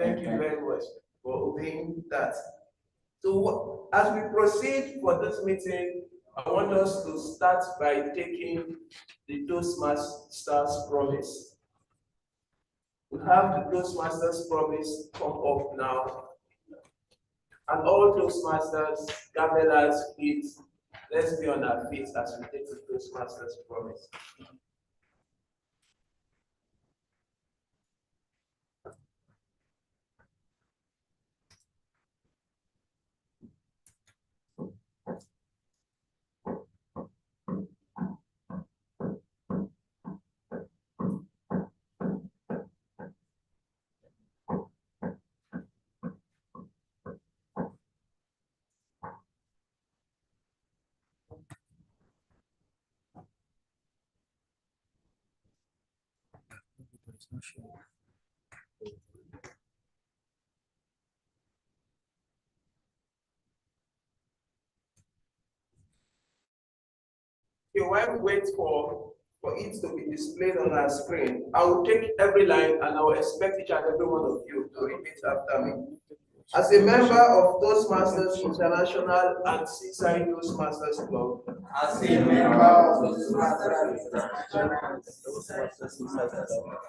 Thank you very much for obeying that. So as we proceed for this meeting, I want us to start by taking the Toastmasters promise. We have the Toastmasters promise come up now. And all Toastmasters, gatherers, feet, let's be on our feet as we take the Toastmasters promise. Okay, while we wait for it to be displayed on our screen, I will take every line and I will expect each and every one of you to repeat after me. As a member of Toastmasters International and Seaside Toastmasters Club, as a member of Toastmasters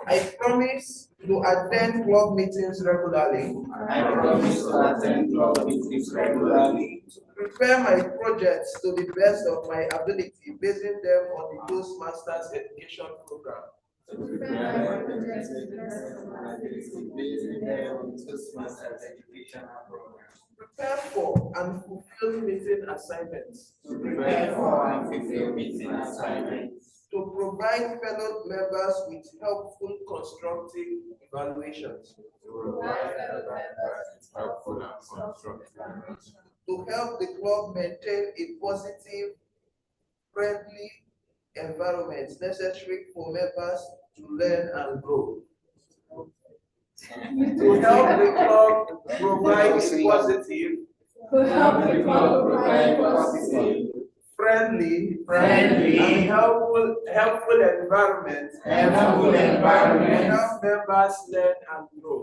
I promise to attend club meetings regularly. I promise to attend club meetings regularly. To prepare my projects to the best of my ability, basing them on the Toastmasters education program. To prepare my projects to the best of my ability, basing them on the Toastmasters educational program. Prepare for and fulfill meeting assignments. To prepare for and fulfill meeting assignments. To provide fellow members with helpful constructive evaluations. To provide fellow members with helpful and constructive evaluations. To help the club maintain a positive, friendly environment necessary for members to learn and grow. To help the club provide a positive, friendly, and helpful environment, to help members learn and grow.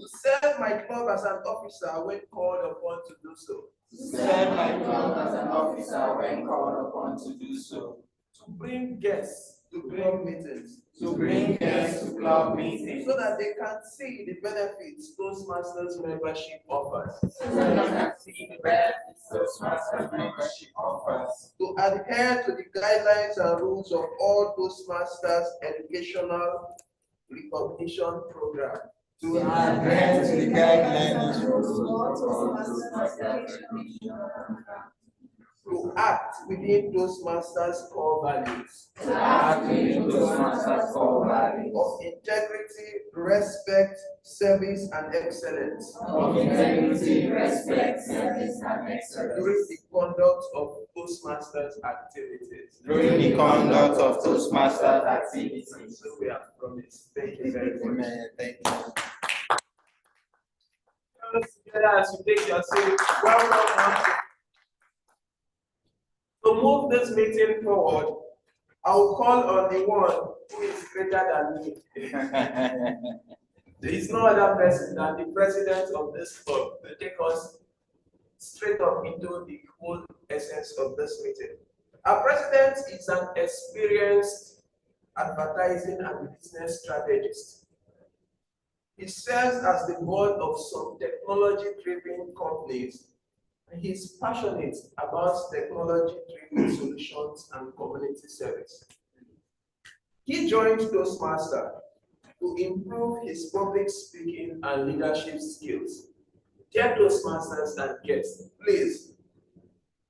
To serve my club as an officer when called upon to do so. To bring guests to club meetings. So that they can see the benefits Toastmasters membership offers. To adhere to the guidelines and rules of all Toastmasters educational recognition program. To adhere to the guidelines and rules of all Toastmasters educational program. To act within Toastmasters core values. Of integrity, respect, service, and excellence. During the conduct of Toastmasters activities. So we have promised. Thank you very much. Thank you. Together as you take your seat. Welcome. To move this meeting forward, I will call on the one who is greater than me. There is no other person than the president of this club to take us straight up into the whole essence of this meeting. Our president is an experienced advertising and business strategist. He serves as the board of some technology-driven companies. He's passionate about technology-driven solutions and community service. He joined Toastmasters to improve his public speaking and leadership skills. Dear Toastmasters and guests, please,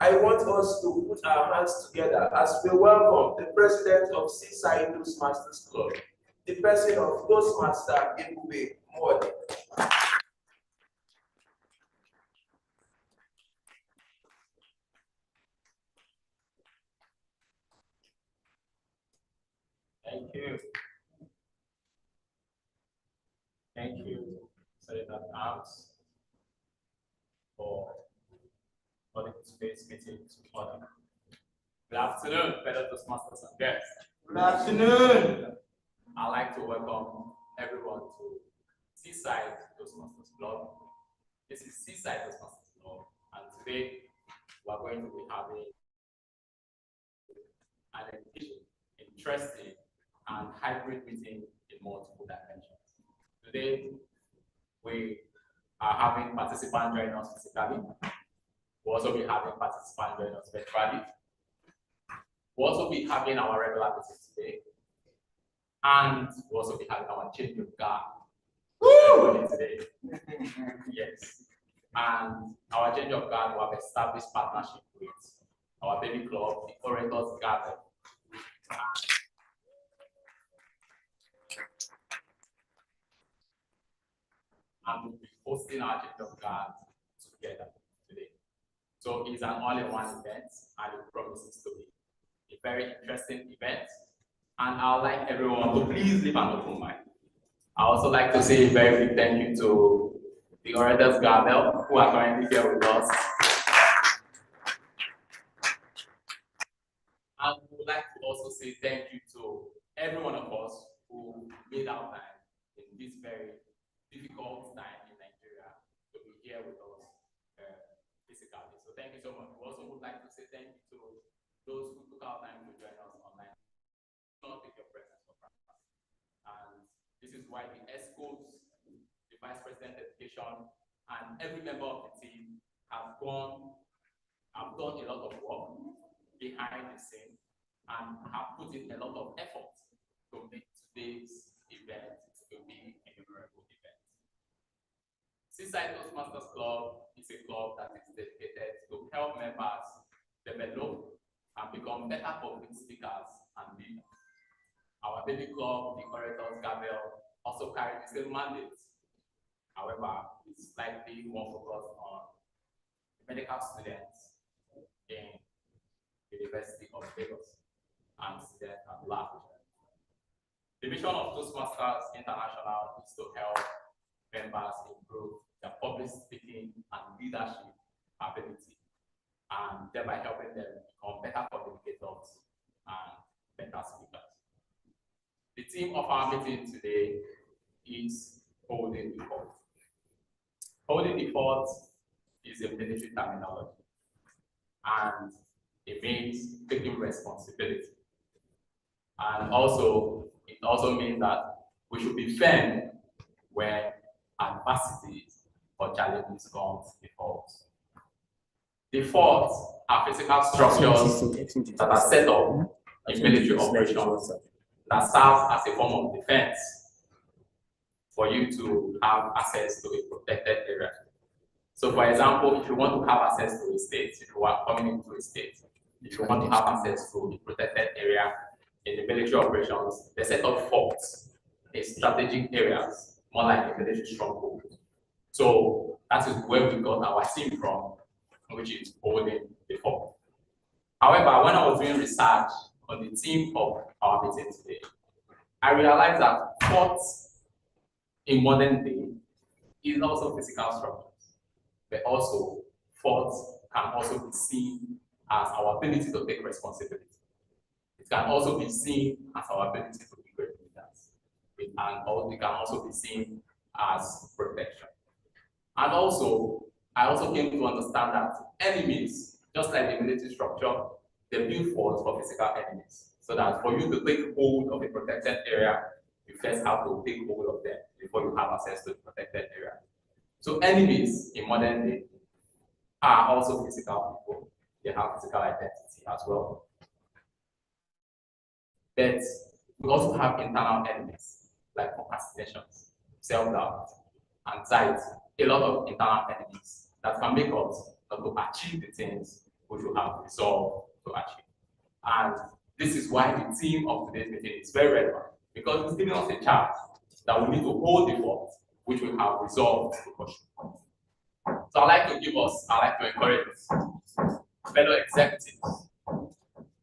I want us to put our hands together as we welcome the president of Seaside Toastmasters Club, the person of Toastmaster Eko Hotel. Thank you. Thank you, Senator Arms, for holding today's meeting to order. Good afternoon, fellow Toastmasters and guests. Good afternoon. I'd like to welcome everyone to Seaside Toastmasters Club. This is Seaside Toastmasters Club, and today we are going to be having an engaging, interesting, and hybrid meeting in multiple dimensions. Today, we are having participants join us physically. We'll also be having participants join us virtually. We'll also be having our regular meeting today. And we'll also be having our change of guard today. Yes. And our change of guard will have established partnership with our baby club, the Orators Garden. And we'll be hosting our change of guard together today. So it's an all-in-one event, and it promises to be a very interesting event. And I'd like everyone to please leave an open mind. I also like to say a very big thank you to the Orators Garden who are currently here with us. And we would like to also say thank you to every one of us who made our time in this very difficult time in Nigeria to be here with us physically. So thank you so much. We also would like to say thank you to those who took our time to join us online. Do not take your presence for granted. And this is why the ESCOs, the Vice President Education, and every member of the team have done a lot of work behind the scene and have put in a lot of effort to make today's event to be a memorable event. Seaside Toastmasters Club is a club that is dedicated to help members develop and become better public speakers and leaders. Our baby club, the Orators Gabriel, also carries the same mandate. However, it's slightly more focused on medical students in the University of Lagos and students at large. The mission of Toastmasters International is to help members improve their public speaking and leadership ability, and thereby helping them become better communicators and better speakers. The theme of our meeting today is holding the fort. Holding the fort is a military terminology, and it means taking responsibility. And also, it also means that we should be firm when adversities or challenges come before us. The forts are physical structures that are set up in military operations that serves as a form of defense for you to have access to a protected area. So for example, if you want to have access to a state, if you are coming into a state, if you want to have access to a protected area in the military operations, they set up forts in strategic areas, more like a military stronghold. So that is where we got our theme from, which is holding the fort. However, when I was doing research on the theme of our meeting today, I realized that forts in modern day is also physical structures, but also forts can also be seen as our ability to take responsibility. It can also be seen as our ability to be great leaders, and it can also be seen as protection. And also, I also came to understand that enemies, just like the military structure, they build forts for physical enemies. So that for you to take hold of a protected area, you first have to take hold of them before you have access to the protected area. So enemies in modern day are also physical people. They have physical identity as well. But we also have internal enemies like procrastinations, self-doubt, anxiety, a lot of internal enemies that can make us not to achieve the things which we have resolved to achieve. And this is why the theme of today's meeting is very relevant, because it's giving us a chance that we need to hold the fort which we have resolved to pursue. So I like to encourage fellow executives,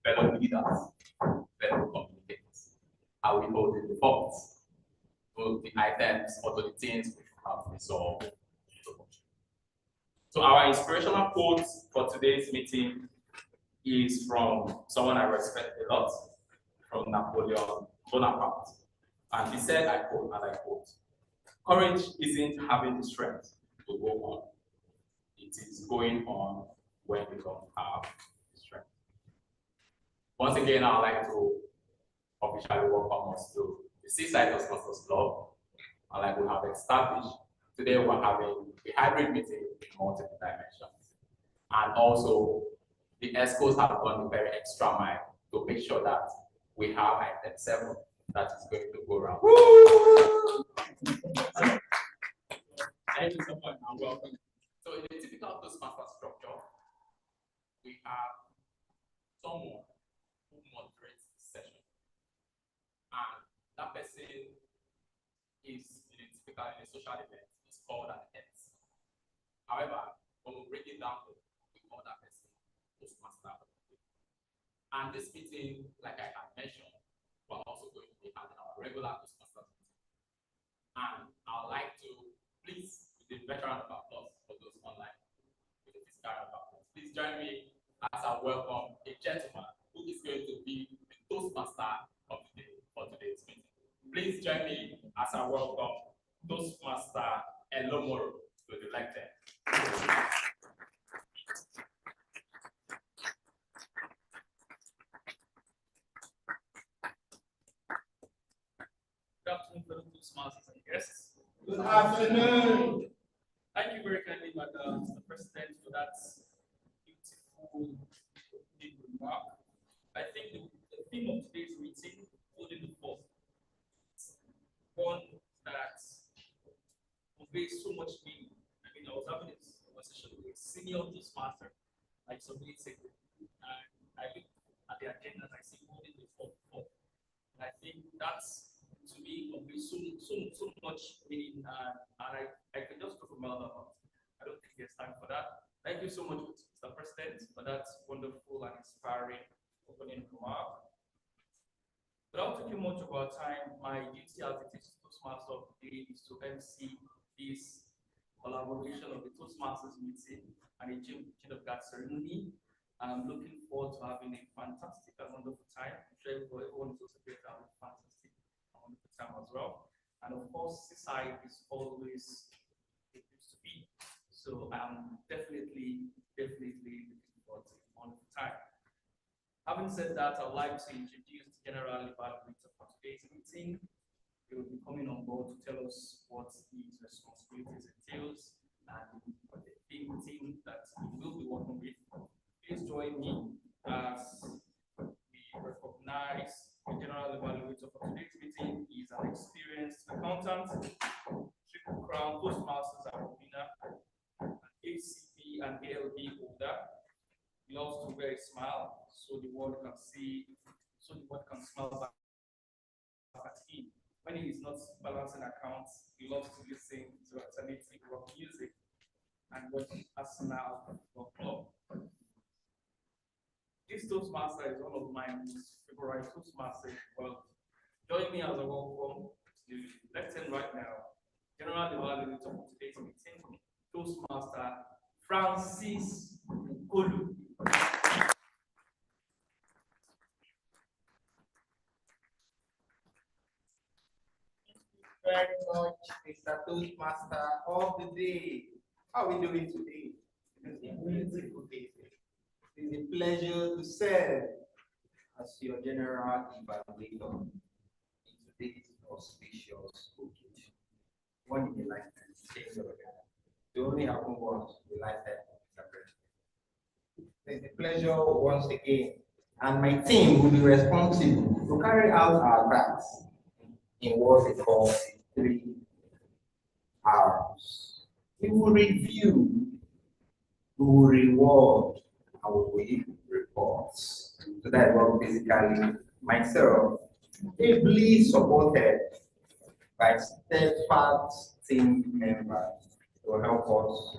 fellow leaders, fellow communicators. Are we holding the fort to the items or to the things which we have resolved to pursue? So our inspirational quote for today's meeting is from someone I respect a lot, from Napoleon Bonaparte. And he said, I quote, and I quote, "Courage isn't having the strength to go on. It is going on when you don't have the strength." Once again, I'd like to officially welcome us to the Seaside Toastmasters Club. And like we have established, today we're having a hybrid meeting in multiple dimensions. And also, the ESCOs have gone a very extra mile to make sure that we have item 7 that is going to go around. Thank you so much and welcome. So in a typical Toastmaster structure, we have someone who moderates the session. And that person is typical in a social event, it's called an event. However, when we break it down, we call that person Toastmaster. And this meeting, like I had mentioned, we're also going to be having our regular Toastmasters meeting. And I would like to please, with a better round of applause for those online, with a physical round of applause, please join me as I welcome a gentleman who is going to be the Toastmaster of the day for today's meeting. Please join me as I welcome Toastmaster Elomoro to the lectern. Good afternoon, fellow Toastmasters and guests. Good afternoon. Thank you very kindly, Madam Mr. President, for that beautiful opening remark. I think the theme of today's meeting, holding the fort, one that conveys so much meaning. I mean, I was having this conversation with a senior Toastmaster like some weeks ago, and I look at the agenda and I see holding the fort. And I think that's, to me, conveys so much meaning, and I can just go from another part. I don't think there's time for that. Thank you so much, Mr. President, for that wonderful and inspiring opening remark. Without taking much of our time, my duty as the Toastmaster of the day is to MC this collaboration of the Toastmasters meeting and a chain of guard ceremony. I'm looking forward to having a fantastic and wonderful time. I'm sure everyone is also going to have a fantastic and wonderful time as well. And of course, Seaside is always it used to be. So I'm definitely looking forward to a wonderful time. Having said that, I'd like to introduce the general evaluator for today's meeting. He will be coming on board to tell us what his responsibilities entails and the team that he will be working with. Please join me as we recognize the general evaluator for today's meeting. He is an experienced accountant, Triple Crown Toastmasters and winner, an ACP and ALB holder. He loves to wear a smile so the world can see, so the world can smile back at him. When he is not balancing accounts, he loves to listen to alternative rock music and watch Arsenal Football Club. This Toastmaster is one of my most favorite Toastmasters in the world. Join me as I welcome to the lectern right now, General Evaluator for today's meeting, Toastmaster Francis Kolu. Very much, Mr. Toastmaster of the day. How are we doing today? It's a beautiful day. It's a pleasure to serve as your general evaluator in today's auspicious occasion. One in a lifetime, change of God. It only happen once in a lifetime, Mr. President. It's a pleasure once again, and my team will be responsible to carry out our tasks in what we call 3 hours. We will review, we will reward, and we will report. So that's what basically myself, ably supported by steadfast team members to help us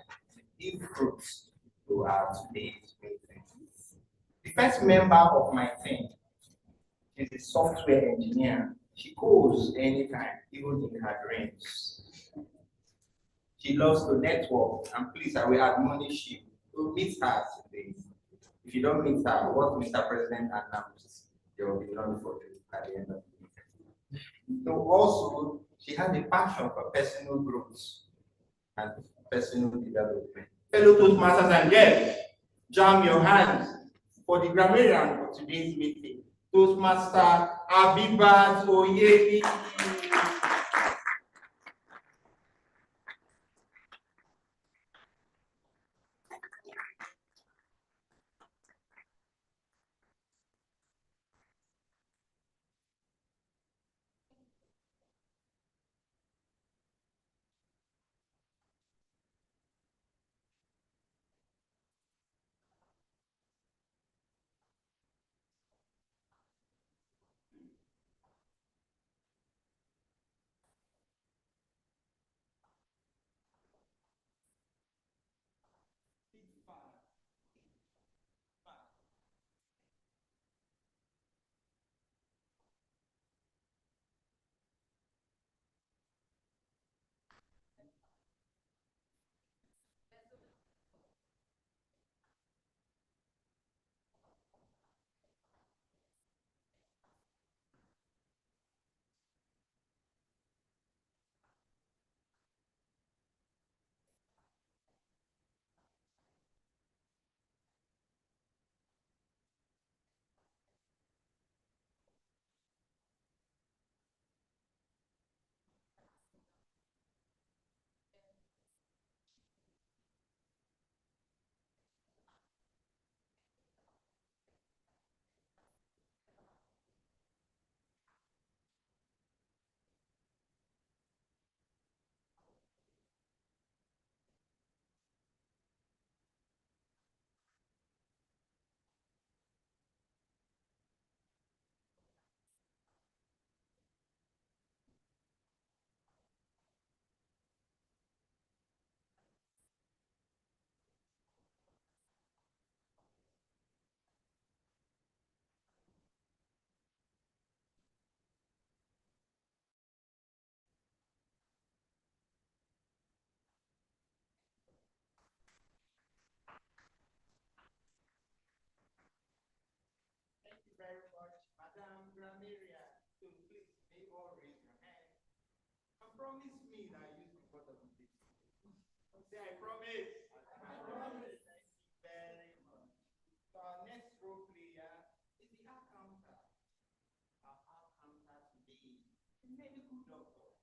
give fruits to our today's meeting. The first member of my team is a software engineer. She goes anytime, even in her dreams. She loves to network, and please, I will admonish you to meet her today. If you don't meet her, what Mr. President announced, there will be none for you at the end of the meeting. So also, she had a passion for personal growth and personal development. Fellow Toastmasters and guests, jam your hands for the grammarian for today's meeting. Toastmaster Abibat Oyemi. Thank you very much, Madam Grammarian. So please, may you all raise your hand and promise me that you use the photo of this. Say, I promise. I promise. Thank you very much. So our next role player is the accountant. Our accountant today, a medical doctor.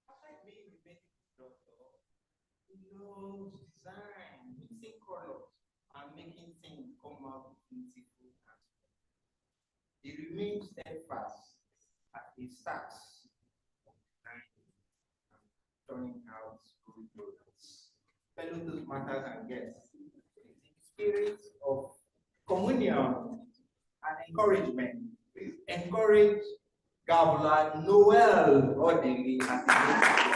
Aside being a medical doctor, he loves design, mixing colors, and making things come out beautiful and strong. He remains steadfast as he starts designing and turning out good products. Fellow Toastmasters and guests, in spirit of communion and encouragement, please encourage Gabula Noel Odili as he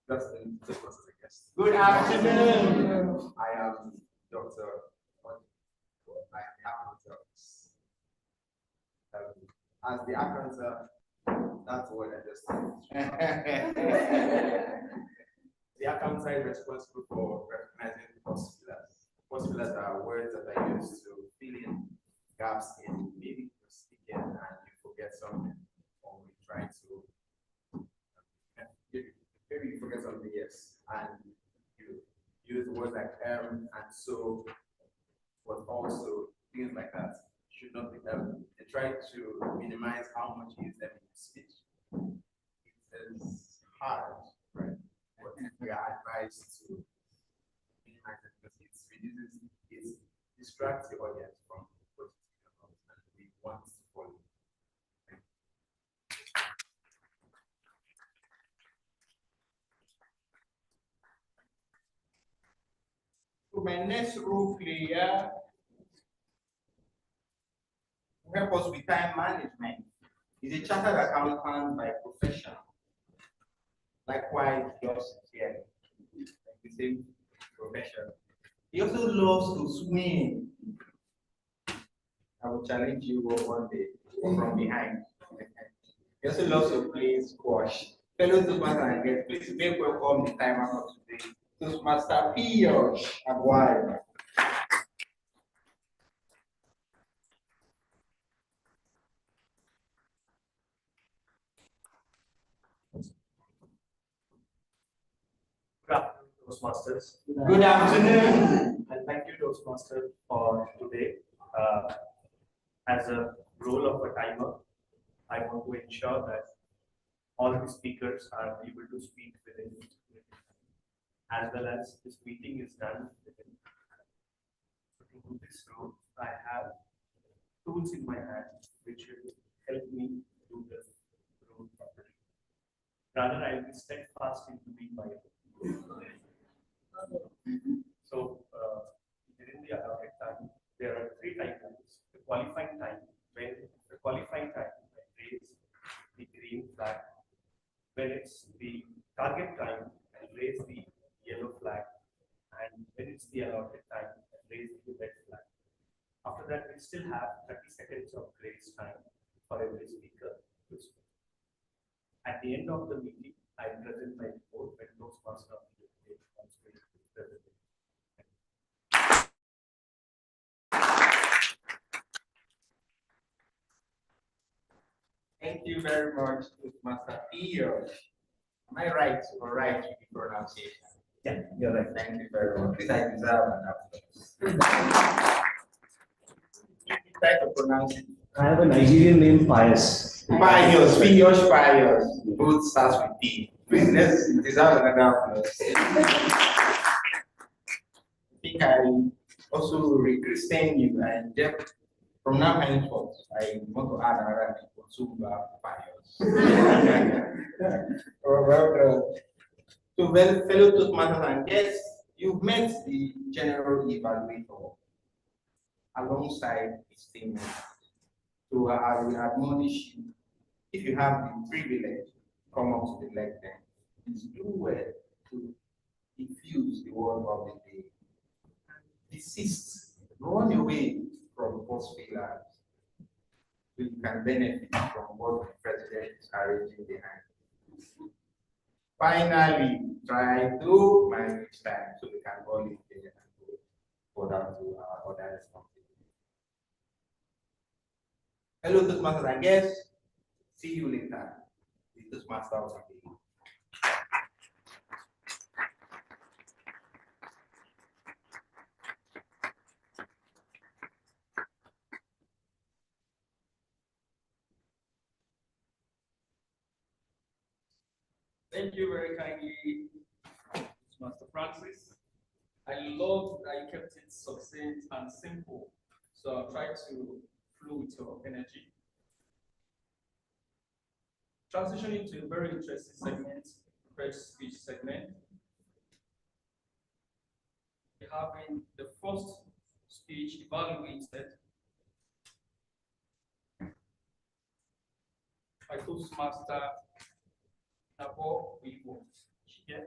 That's the process, I guess. Good afternoon. I am Dr. I am the accountant. As the accountant, that's what I just said. The accountant is responsible for recognizing cost pillars. Cost pillars are words that are used to fill in gaps in maybe you're speaking and you forget something, or you try to maybe you forget something, yes, and you use words like and so, but also things like that should not be done. They try to minimize how much you use them in your speech. It is hard, right? But we are advised to minimize it because it reduces, it distracts the audience from what you're talking about, and we want to follow. So my next role player will help us with time management. He's a chartered accountant by profession. Likewise, just here, the same profession. He also loves to swim. I will challenge you one day from behind. He also loves to play squash. Fellow Toastmasters and guests, please make welcome the timer for today, Toastmaster Piyush Aguirre. Good afternoon, Toastmasters. Good afternoon. And thank you, Toastmaster, for today. As a role of a timer, I want to ensure that all the speakers are able to speak within, as well as this meeting is done within. So to do this role, I have tools in my hand which will help me do the role properly. Rather, I will be steadfast into being my So, within the allotted time, there are three timelines. The qualifying time, when the qualifying time, I raise the green flag. When it's the target time, I raise the yellow flag. And when it's the allotted time, I raise the red flag. After that, we still have 30 seconds of grace time for every speaker to speak. At the end of the meeting, I present my report when Toastmaster of the day comes to present. Thank you very much, Toastmaster Piyush. Am I right or right with the pronunciation? Yeah, you're right. Thank you very much. Please, I deserve an applause. Try to pronounce it. I have a Nigerian name, Pius. Piyush, Piyush, Piyush. Both starts with P. Please, let's deserve another applause. I think I also re-christen you, and from now henceforth, I want to add another name for Zumba Piyush. So, fellow Toastmasters and guests, you've met the general evaluator alongside his team. So I will admonish you, if you have the privilege, come up to the lectern. Please do well to diffuse the word of the day. Desist, run away from false failures. You can benefit from what the president is arranging behind. Finally, try to manage time so we can all live there and go further to our other responsibilities. Hello, Toastmasters and guests. See you later. The Toastmaster of the day. Thank you very kindly, Master Francis. I love that you kept it succinct and simple. So I'll try to flow with your energy. Transitioning to a very interesting segment, press speech segment. We're having the first speech evaluated by Toastmaster Nabo Wibo. Yeah.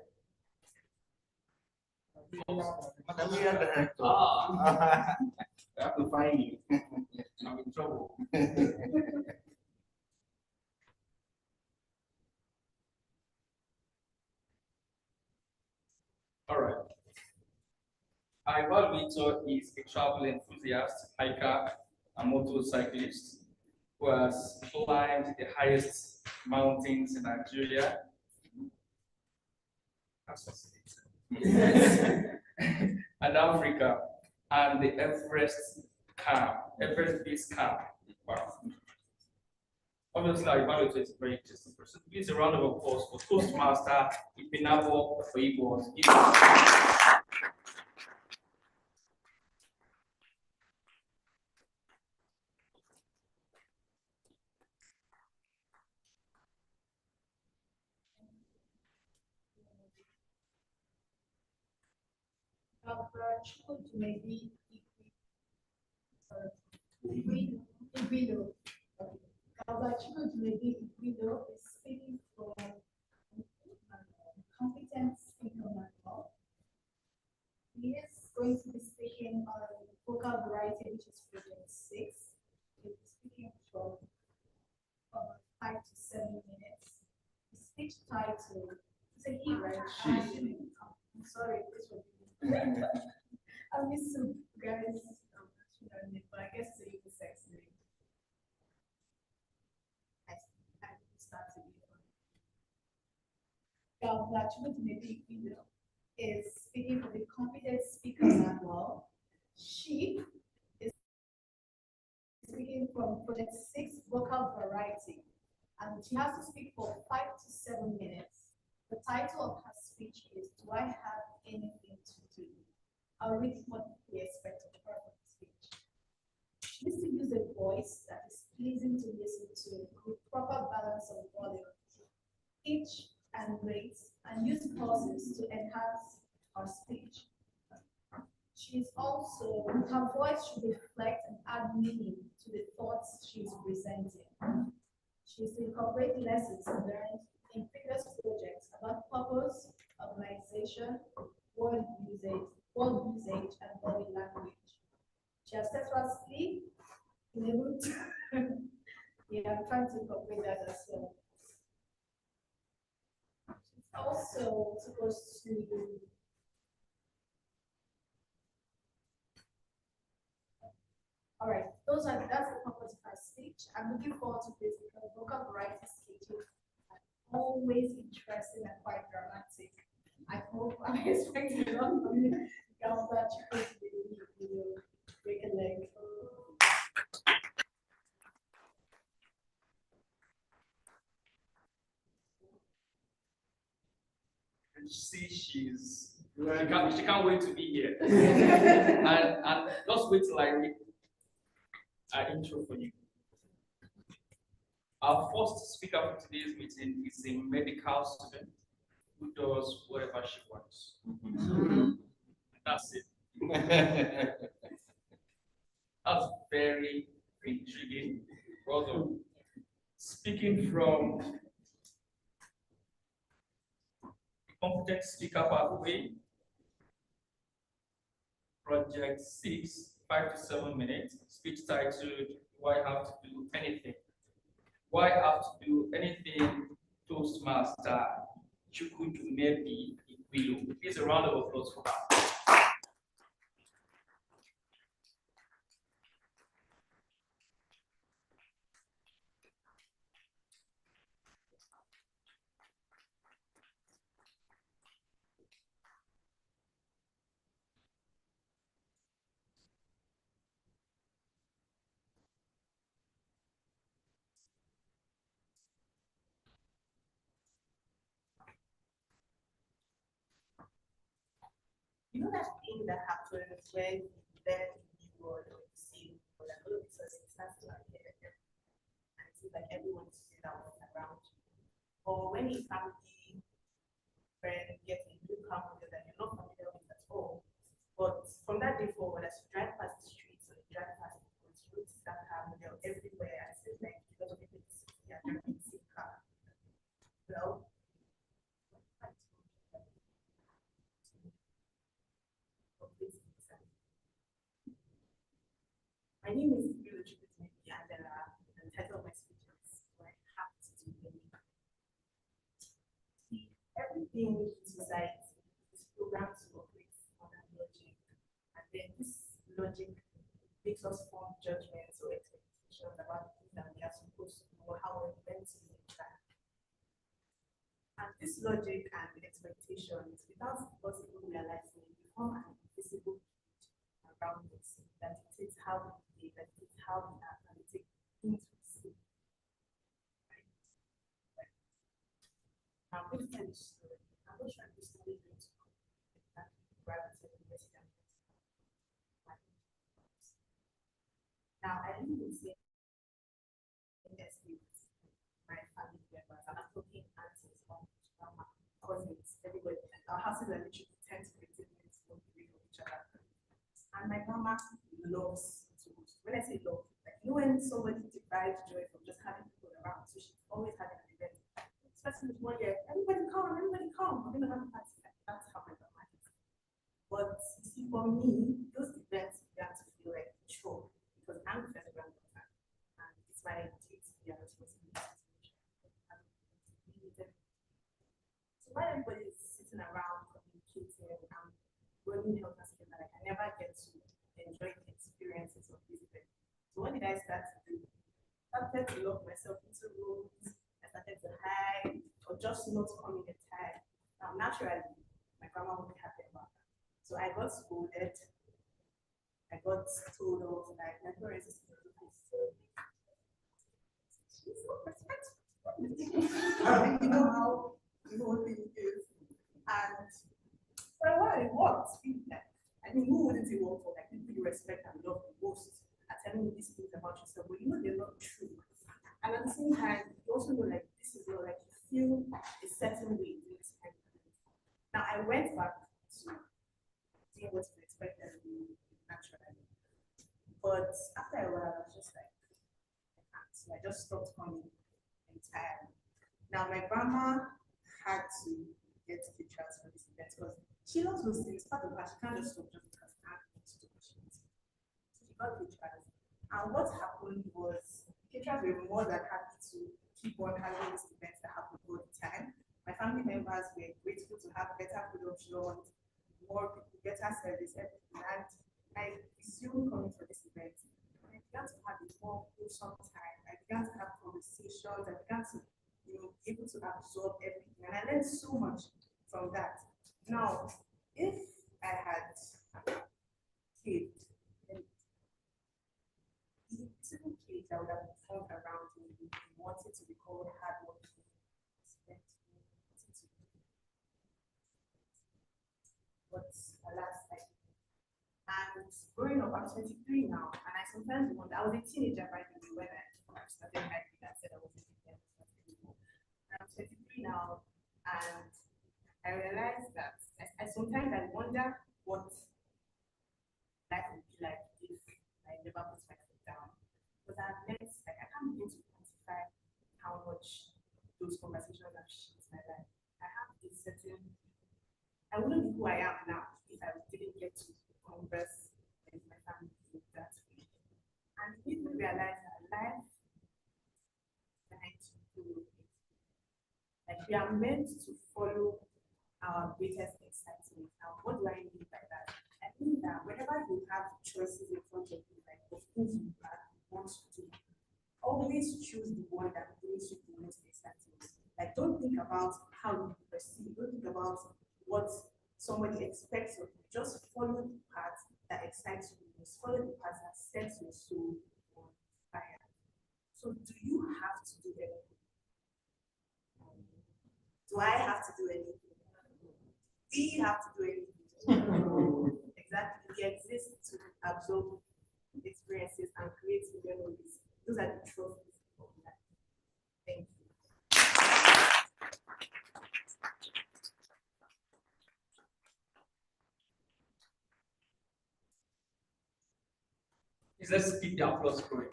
Madam Mayor Director. Ah, I have to find you. I'm in trouble. All right. Our evaluator is a travel enthusiast, hiker, and motorcyclist who has climbed the highest mountains in Nigeria. And Africa, and the Everest base camp. Wow. Obviously, our evaluator is a very interesting person. Please a round of applause for Toastmaster Ipinabo Oigos. Igwilo is speaking for competence international. He is going to be speaking on vocal variety, which is project 6. He'll be speaking for 5 to 7 minutes. The speech title is a he, right? Sorry, this one. I miss you guys. But I guess it's a sex name. I started that would maybe is speaking for the competent speaker manual. She is speaking from project 6 vocal variety, and she has to speak for 5 to 7 minutes. The title of her speech is "Do I Have Anything to Do?" I'll read what we expect of her for the speech. She needs to use a voice that is pleasing to listen to with proper balance of volume, pitch, and rate, and use pauses to enhance her speech. She's also, her voice should reflect and add meaning to the thoughts she's presenting. She's to incorporate lessons learned in previous projects about purpose, organization, word usage, and body language. She has steadfastly been able to, yeah, I'm trying to incorporate that as well. She's also supposed to all right, that's the purpose of our speech. I'm looking forward to this because vocal variety speeches are always interesting and quite dramatic. I hope I'm expecting a lot from you. Girls that you will break a leg. See, she can't wait to be here. and just wait till I read our intro for you. Our first speaker for today's meeting is a medical student who does whatever she wants. That's it. That's very intriguing. Well done. Speaking from competent speaker pathway, project 6, 5 to 7 minutes, speech titled, Why Have to Do Anything? Why have to do anything, Toastmaster Chukwudu Mebi Igwilu. Please a round of applause for that. You know that thing that happens when you learn new word or you see like all of a sudden it starts to appear and it seems like everyone's saying that word around you. Or when a family friend gets a new car model that you're not familiar with at all. But from that day forward, as you drive past the streets or you drive past the roads, you notice that car model everywhere. And it seems like a lot of people in the city are driving the same car. Well, my name is Biology and the title of my speech is What I Have to Do Anything. Everything in society is programmed to operate on a logic, and then this logic makes us form judgments or expectations about things that we are supposed to know, how we're meant to interact. And this logic and expectations, without us even realizing, become an invisible around us, that it is how we behave, that it is how we act, and it is things we see. Right? Now, I'm going to tell you a story. I'm not sure this story is going to come that gravity of university. Now, I live in the same estate with my family members, and I'm talking aunties, grandma, cousins, everybody. Our houses are literally 10 to 15 minutes from each other. And my grandma loves to host. When I say love, like you know when somebody derives joy from just having people around, so she's always having an event. Especially with 1 year, everybody come, we're gonna have a party. That's how my grandma is. But you see, for me, those events began to feel like a chore because I'm the first granddaughter, and it's my duty to be a responsibility. So while everybody is sitting around communicating, what did I start to do? I started to lock myself into rooms. I started to hide or just not come in the time. Now, naturally, my grandma would be happy about that. So I got scolded. I got told off, like, my parents is she's so respectful. You know how the whole thing is. And for a while, it worked. I mean, who wouldn't it work for? Like, people you respect and love the most are telling you these things about yourself, but you know they're not true. And at the same time, you also know, like, this is not, like, you feel a certain way in this kind of thing. Now, I went back to doing what is expected of me naturally. But after a while, I was just like, I can't. So I just stopped coming entirely. Now, my grandma had to get pictures for this event because she loves those things. Part of her, she can't just stop just because I can't do what she wants. So she got pictures. And what happened was, pictures were more than happy to keep on having these events that happen all the time. My family members were grateful to have better production, more people, better service, everything. And I resumed coming for this event. And I began to have a more wholesome time. I began to have conversations. I began to, be able to absorb everything. And I learned so much from that. Now, if I had kids, then the two kids that would have formed around me wanted to be called hardworking, but alas, I didn't. And growing up, I'm 23 now, and I sometimes wonder. I was a teenager by the way when I started hiking and said I was a teenager. I'm 23 now, and I realized that I sometimes I wonder what life would be like if I never put my foot down. But I've learned, like, I can't begin to quantify how much those conversations have shaped my life. I have a certain, I wouldn't be who I am now if I didn't get to converse with my family in that way. And it made me realize that life is meant to do it. Like, we are meant to follow our greatest excitement. Now, what do I mean by that? I mean that whenever you have choices in front of you, like of things you want to do, always choose the one that brings you the most excitement. Like, don't think about how you perceive, don't think about what somebody expects of you. Just follow the path that excites you most, follow the path that sets your soul on fire. So, do you have to do anything? Do I have to do anything? We have to do anything. Exactly. We exist to absorb experiences and create memories. Those are the trophies of life. Thank you. Let's keep the applause going.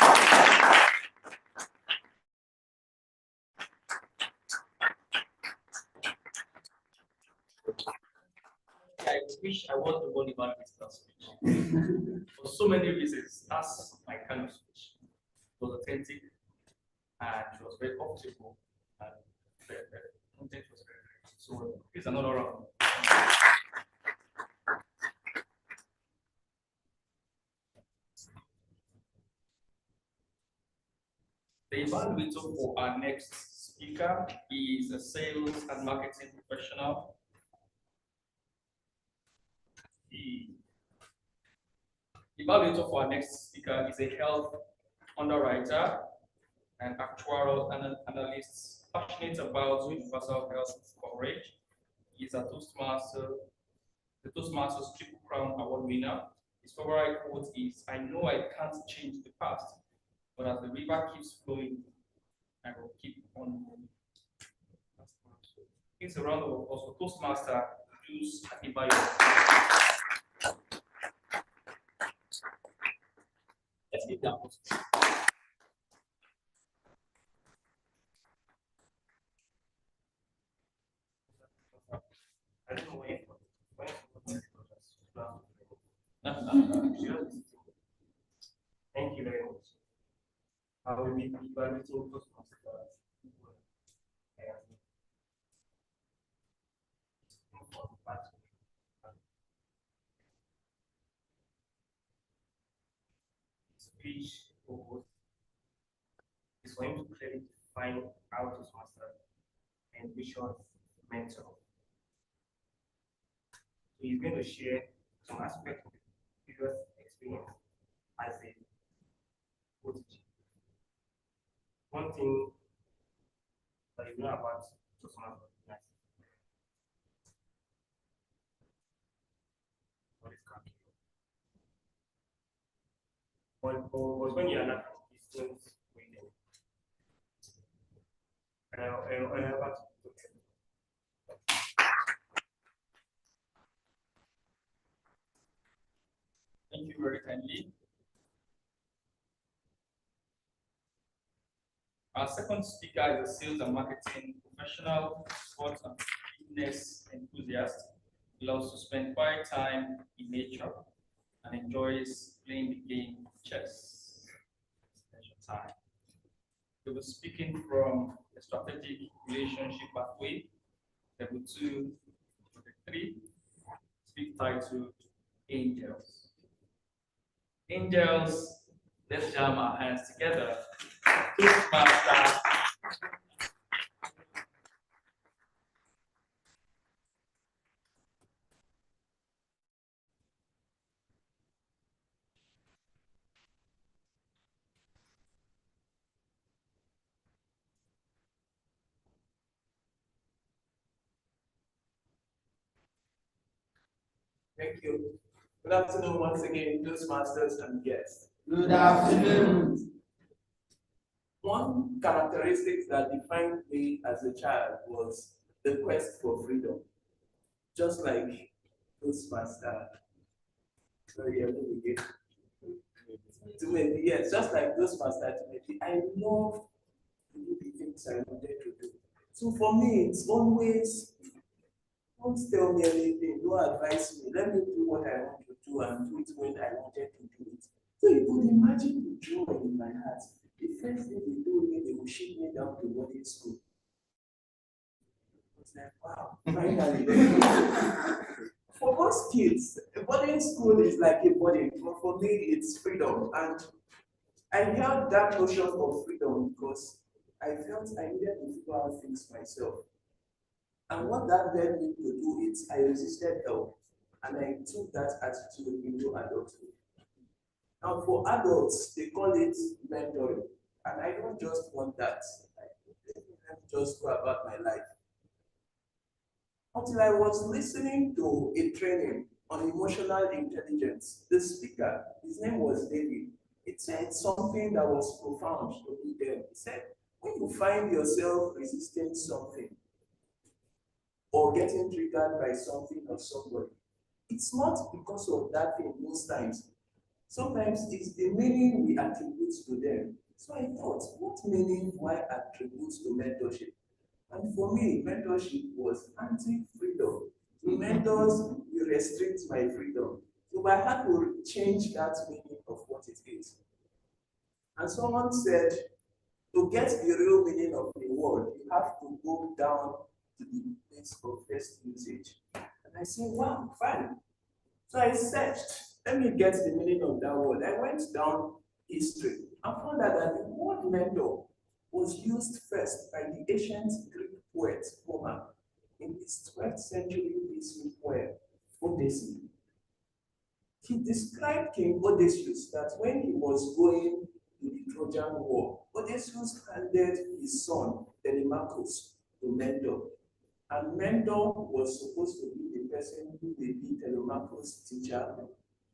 I wish I was the one about this speech. For so many reasons, that's my kind of speech. It was authentic and it was very comfortable and very content was very great. So here's another round. The evaluator for our next speaker is a sales and marketing professional. The evaluator for our next speaker is a health underwriter and actuarial analyst passionate about universal health coverage. He is a Toastmaster, the Toastmasters Triple Crown Award winner. His favorite quote is, "I know I can't change the past, but as the river keeps flowing, I will keep on moving." It's a round of applause for Toastmaster Juice Akibayo. Let's give that applause. I don't know when Thank you very much. I will be evaluating Toastmasters. Speech purpose is for him to clearly define how to master and vision mentor. So he's going to share some aspects of the previous experience as a OTG. One thing that you know about Toastmasters is what is coming. But when you are not distance waiting, Thank you very kindly. Our second speaker is a sales and marketing professional, sports and fitness enthusiast. He loves to spend quiet time in nature and enjoys playing the game chess. Leisure time. He was speaking from the strategic relationship pathway, level 2, level 3, speak titled Angels. Angels, let's jam our hands together. Toastmasters. Thank you. Good afternoon once again, Toastmasters and guests. Good afternoon. One characteristic that defined me as a child was the quest for freedom. Just like Toastmaster. Sorry, I didn't get yes, just like Toastmaster Timothy, I love to do the things I wanted to do. So for me, it's always don't tell me anything, don't advise me. Let me do what I want to do and do it when I wanted to do it. So you could imagine the joy in my heart. The first thing they told me, they would ship me down to boarding school. I was like, wow, finally. For most kids, boarding school is like a boarding, but for me, it's freedom. And I held that notion of freedom because I felt I needed to figure out things myself. And what that led me to do is I resisted help and I took that attitude into adulthood. Now for adults, they call it mentoring. And I don't just want that. I just go about my life. Until I was listening to a training on emotional intelligence, the speaker, his name was David, it said something that was profound to me then. He said, when you find yourself resisting something, or getting triggered by something or somebody, it's not because of that thing most times. Sometimes it's the meaning we attribute to them. So I thought, what meaning do I attribute to mentorship? And for me, mentorship was anti-freedom. The mentors will restrict my freedom. So I had to change that meaning of what it is. And someone said, to get the real meaning of the word, you have to go down to the place of first usage. And I said, wow, fine. So I searched, let me get the meaning of that word. I went down history and found out that the word mentor was used first by the ancient Greek poet Homer in his 12th century BC poem, Odyssey. He described King Odysseus that when he was going to the Trojan War, Odysseus handed his son Telemachus to Mentor. And Mentor was supposed to be the person who may be Telemachus' teacher,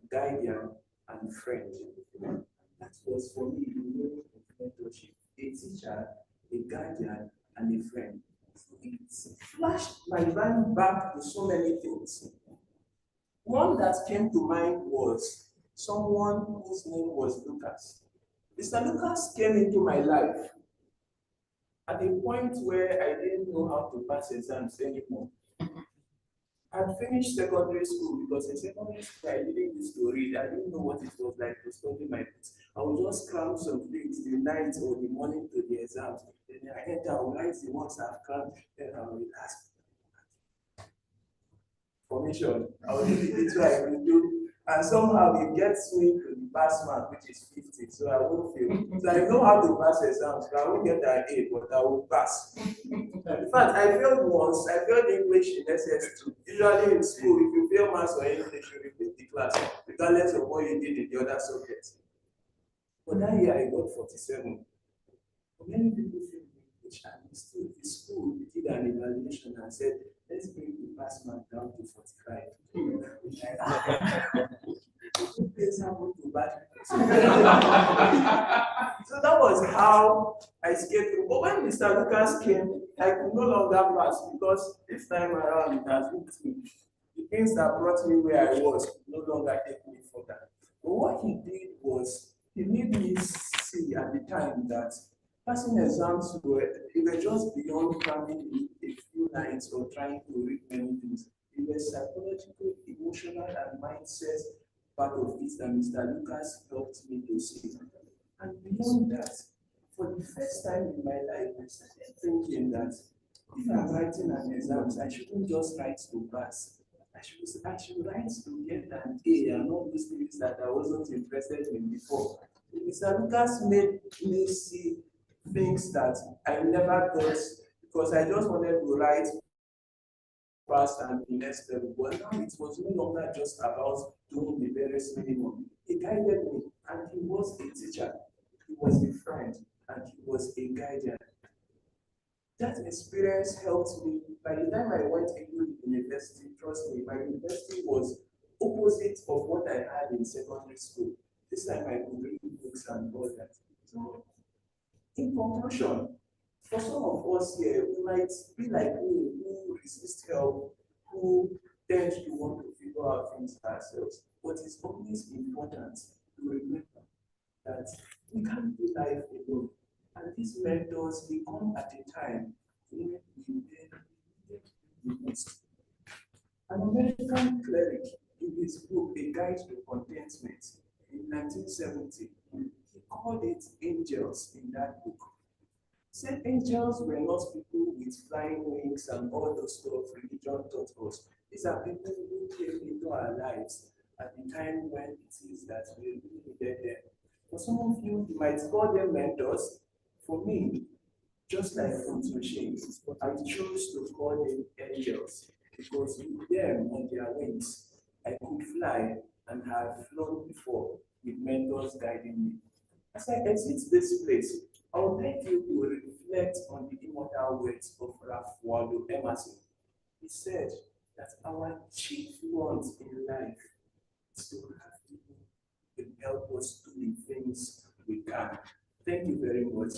guardian, and friend. That was for me the meaning of mentorship. A teacher, a guardian, and a friend. So it flashed my mind back to so many things. One that came to mind was someone whose name was Lucas. Mr. Lucas came into my life at a point where I didn't know how to pass exams anymore. I finished secondary school because in secondary school I didn't used to read. I didn't know what it was like to study my books. I would just cram some things the night or the morning to the exams. Then I enter, I will write the ones I've crammed, then I will relax. Formation. I will do the little I will do. And somehow it gets me to the pass mark, which is 50, so I won't fail. So I know how to pass exams, so I won't get an A, but I will pass. In fact, I failed once. I failed English in SS2. Usually in school, if you fail maths or English, you repeat the class, regardless of what you did in the other subjects. But that year I got 47. Many people feel which understood the school did an evaluation and said, let's bring the pass mark down to 45. Things happen to bad people. So that was how I skated through. But when Mr. Lucas came, I could no longer pass because this time around it has hit me. The things that brought me where I was could no longer take me further. But what he did was he made me see at the time that passing exams were just beyond cramming a few lines or trying to read many things. It was psychological, emotional, and mindset part of it that Mr. Lucas helped me to see. And beyond that, for the first time in my life, I started thinking that if I'm writing an exam, I shouldn't just write to pass. I should write to get an A and all these things that I wasn't interested in before. Mr. Lucas made me see things that I never thought because I just wanted to write fast and the next level. But now it was no longer just about doing the various minimum. He guided me, and he was a teacher, he was a friend, and he was a guardian. That experience helped me. By the time I went into the university, trust me, my university was opposite of what I had in secondary school. This time I could read books and all that. So, in conclusion, for some of us here, we might be like me, who resist help, who tend to want to figure out things ourselves. But it's always important to remember that we can't do life alone. And these mentors, they come at a time when we need the most. An American cleric, in his book, A Guide to Contentment, in 1970, he called it angels in that book. Said angels were not people with flying wings and all those stuff religion taught us. These are people who came into our lives at the time when it is that we really needed them. For some of you, you might call them mentors. For me, just like Machine, I chose to call them angels because with them on their wings, I could fly and have flown before with mentors guiding me. As I exit this place, I would like you to reflect on the immortal words of Ralph Waldo Emerson. He said that our chief want in life is to have people who can help us do the things we can. Thank you very much.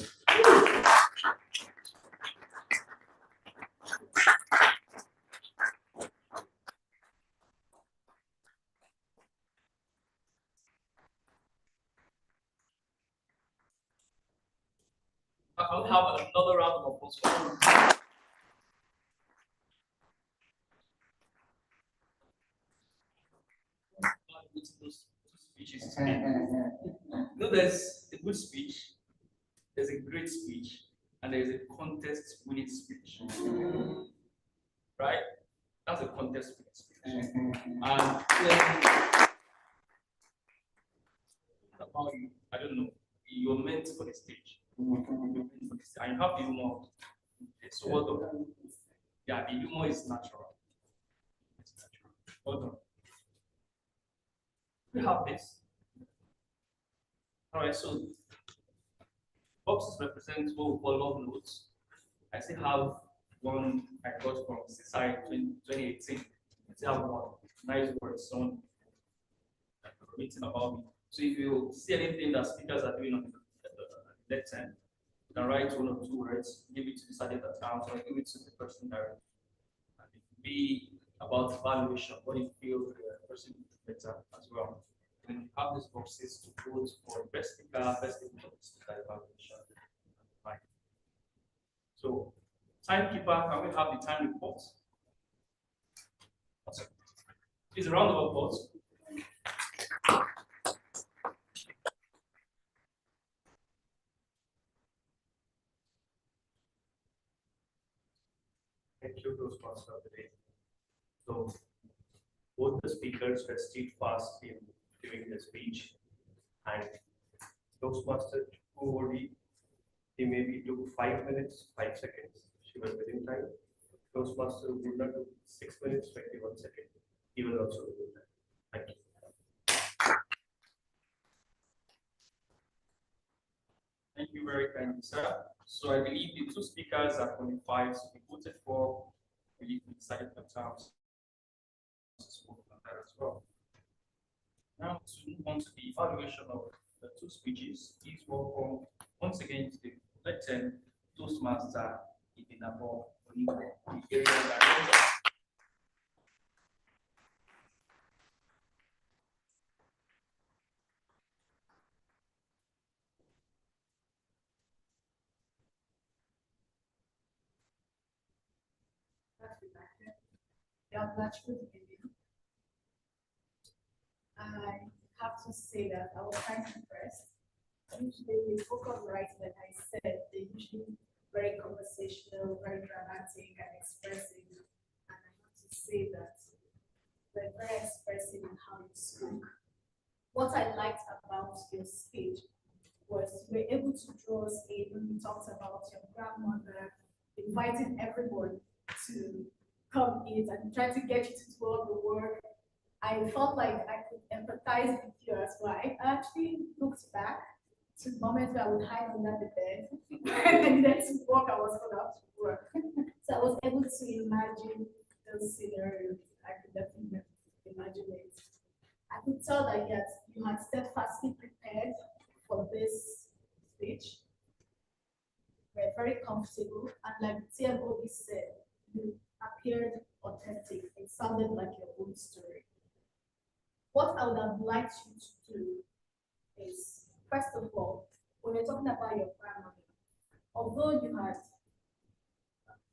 Can we have another round of applause for him? Those speeches. No, there's a good speech, there's a great speech, and there's a contest winning speech. Right? That's a contest winning speech. And about you, I don't know, you're meant for the stage. And you have the humor. So well done. Yeah, the humor is natural. It's natural. Well done. We have this. All right, so boxes represent what we call love notes. I still have one I got from Seaside 2018. I still have one nice words on written about me. So if you see anything that speakers are doing on the left hand, you can write one or two words, give it to the sergeant at arms, or give it to the person directly. And it could be about evaluation, what you feel the person did better as well. And you have these boxes to vote for best speaker, best speaker evaluation. Right. So, timekeeper, can we have the time report? Awesome. Please, a round of applause. Thank you, those parts of the day. So, Both the speakers were steadfast in giving the speech, and Toastmaster who only he maybe took 5 minutes, 5 seconds. She was within time. Toastmaster would not took 6 minutes, 21 seconds. He was also within time. Thank you. Thank you very kindly, sir. So I believe the two speakers are qualified to be voted for. We decided the terms spoke on that as well. Now to move on to the evaluation of the two speeches, please welcome once again to the elected Toastmaster Ibinabo Oniwo, the area director. I have to say that I was kind of impressed. Usually, the vocal writing that I said, they're usually very conversational, very dramatic and expressive. And I have to say that they're very expressive in how you spoke. What I liked about your speech was you were able to draw us in when you talked about your grandmother inviting everyone to come in and try to get you to do all the work. I felt like I could empathize with you as well. I actually looked back to the moment where I would hide under the bed and then to work, I was going out to work. So I was able to imagine those scenarios. I could definitely imagine it. I could tell that yes, you had steadfastly prepared for this speech. We're very comfortable, and like TMOB said, you appeared authentic. It sounded like your own story. What I would have liked you to do is, first of all, when you're talking about your grandmother, although you had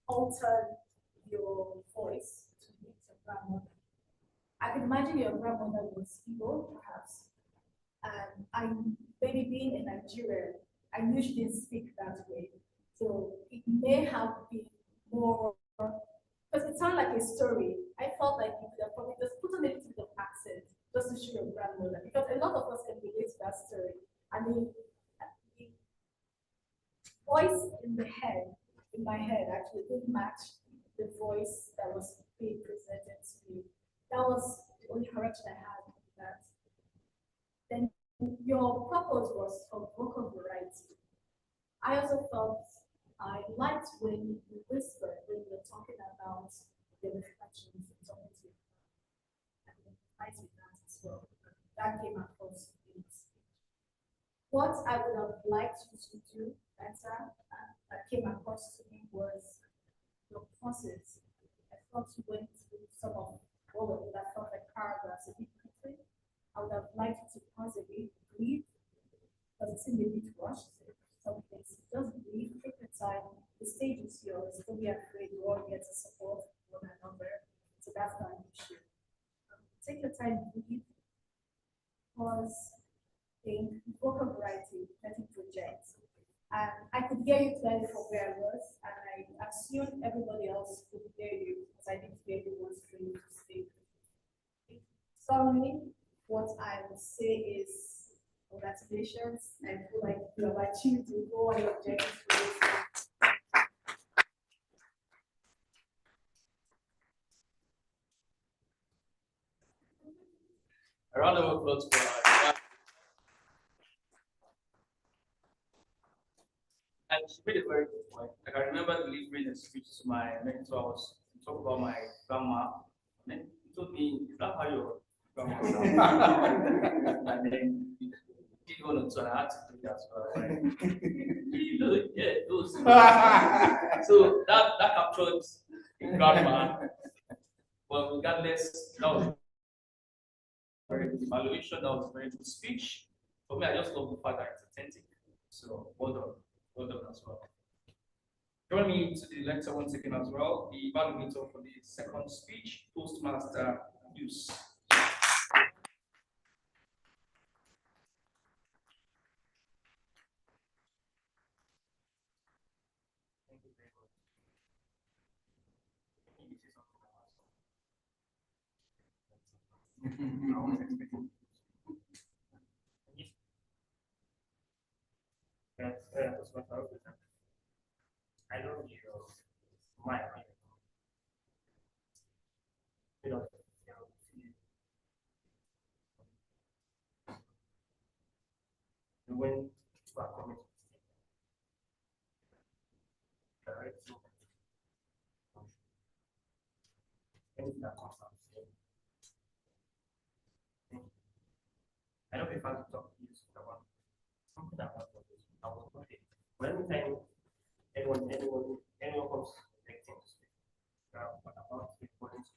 altered your voice to meet your grandmother, I can imagine your grandmother was Igbo, perhaps. And I, maybe being in Nigeria, I knew she didn't speak that way. So it may have been more, because it sounded like a story. I felt like you could have probably just put on a little bit of accent just to show your grandmother, because a lot of us can relate to that story. I mean, the voice in the head, in my head, actually didn't match the voice that was being presented to me. That was the only correction I had with that. Then your purpose was for vocal variety. I also felt I liked when you whispered when you were talking about the reflections and talking to you. I liked that as well. That came across in the speech. What I would have liked you to do better that came across to me was your pauses. I thought you went through some of all of it. I felt like paragraphs a bit quickly. I would have liked you to pause a bit, breathe, because it seemed a bit rushed. Some things, just breathe, take your time. The stage is yours. Don't be afraid. You all get to support one another. So that's not an issue. Take your time, breathe, pause, think, vocal variety, let it project. And I could hear you clearly from where I was, and I assumed everybody else could hear you because I didn't hear you once for you to speak. Sorry, what I would say is congratulations. I feel like you have achieved the goal and objectives for this. A round of applause for her. And she made a very good point. Like, I remember delivering a speech to my mentors to talk about my grandma. And then he told me, is that how your grandma sounds? And then he did one or two, and I had to do that as well. Like, you know, yeah, those. So that captured the grandma. But regardless, that was very good evaluation, that was a very good speech. For me, I just love the fact that it's authentic. So well done. Well done as well. Join me to the lecture once again as well. The evaluator for the second speech, Toastmaster Use. Thank you very much. Can you say something about I was expecting. I know your mind. You know, when you are coming to direct anything that comes out. I know if I talk to you about something about this, I will not it. But anytime anyone comes expecting to speak about the point,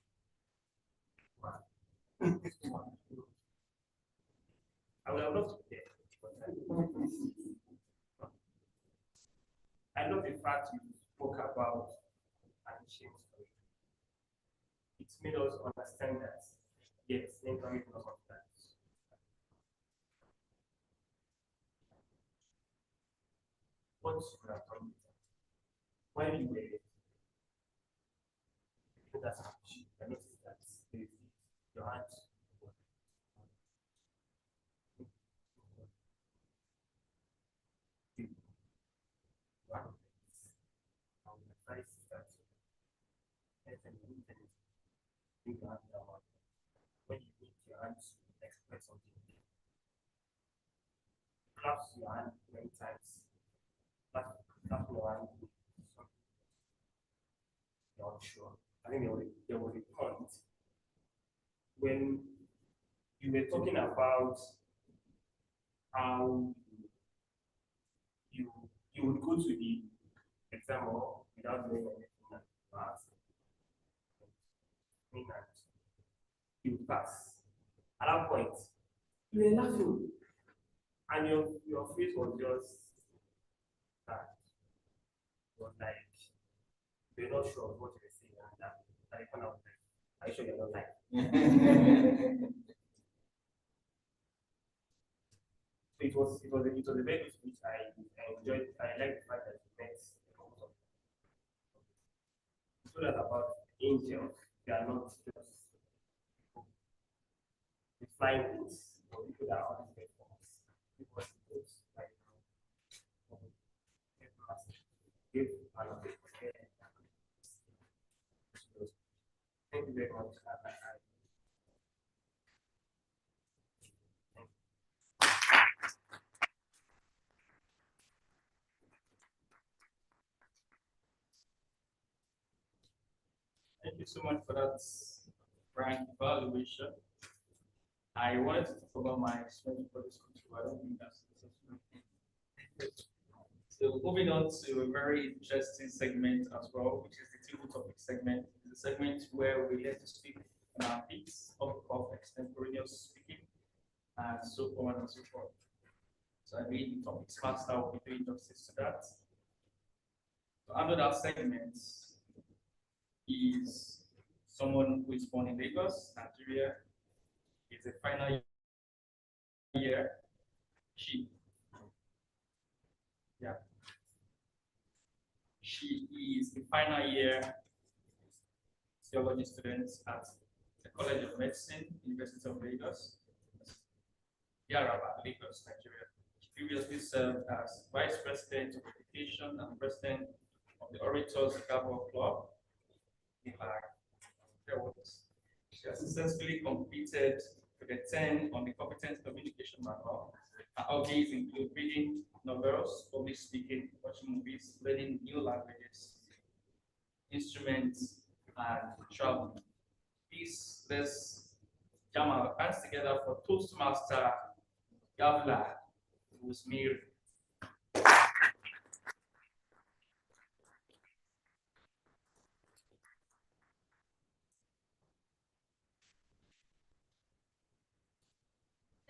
I would have loved to be there. I love the fact you spoke about an shame story. It made us understand that yes, income is not something that what you could have done when you were that's I noticed that your hand advice is that when you need your hand to express something, clasp your hand many times. Clasp your hand. You're unsure. I think there was a point when you were talking about how you you would go to the exam hall without doing anything and pass. And you would pass. At that point, you were laughing, and your face was just that. It was like you're not sure of what you're saying, and at the corner of like, are you sure you're not lying? It was a very good speech. I enjoyed. I liked the fact that you met you told us about angels. They are not just the flying wings or people that are on the platforms. Because it's like give another. Thank you very much. Thank you so much for that rank evaluation. I wanted to talk about my experience for this country, but I don't think that's necessary. So moving on to a very interesting segment as well, which is the table topic segment. It's a segment where we get to speak on our feet, off the cuff, extemporaneous speaking, and so on and so forth. So I believe the topics master will be doing justice to that. So under that segment is someone who is born in Lagos, Nigeria. Is a final year. She is the final year theology student at the College of Medicine, University of Lagos, Yaraba, Lagos, Nigeria. She previously served as Vice President of Education and President of the Orators Gabor Club in She has successfully completed the 10 on the Competent Communication Manual. Her hobbies include reading novels, public speaking, watching movies, learning new languages, instruments, and traveling. Please, let's jam our hands together for Toastmaster Gavla Uzmir.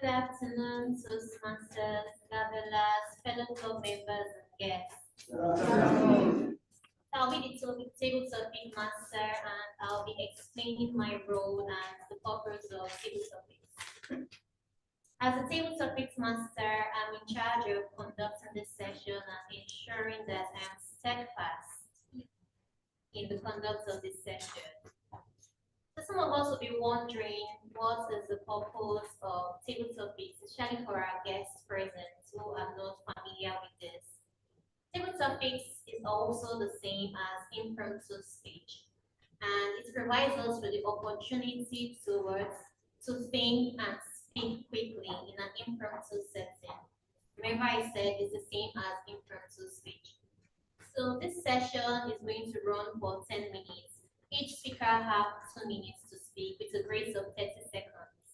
Good afternoon, Toastmasters, Gavelas, fellow club members, and guests. I'll be the table topic master, and I'll be explaining my role and the purpose of table topics. As a table topics master, I'm in charge of conducting this session and ensuring that I'm steadfast in the conduct of this session. The some of us will be wondering what is the purpose of table topics, especially for our guests present who are not familiar with this. Table topics is also the same as impromptu speech, and it provides us with the opportunity to think and speak quickly in an impromptu setting. Remember, I said it's the same as impromptu speech. So this session is going to run for 10 minutes. Each speaker has 2 minutes to speak with a grace of 30 seconds.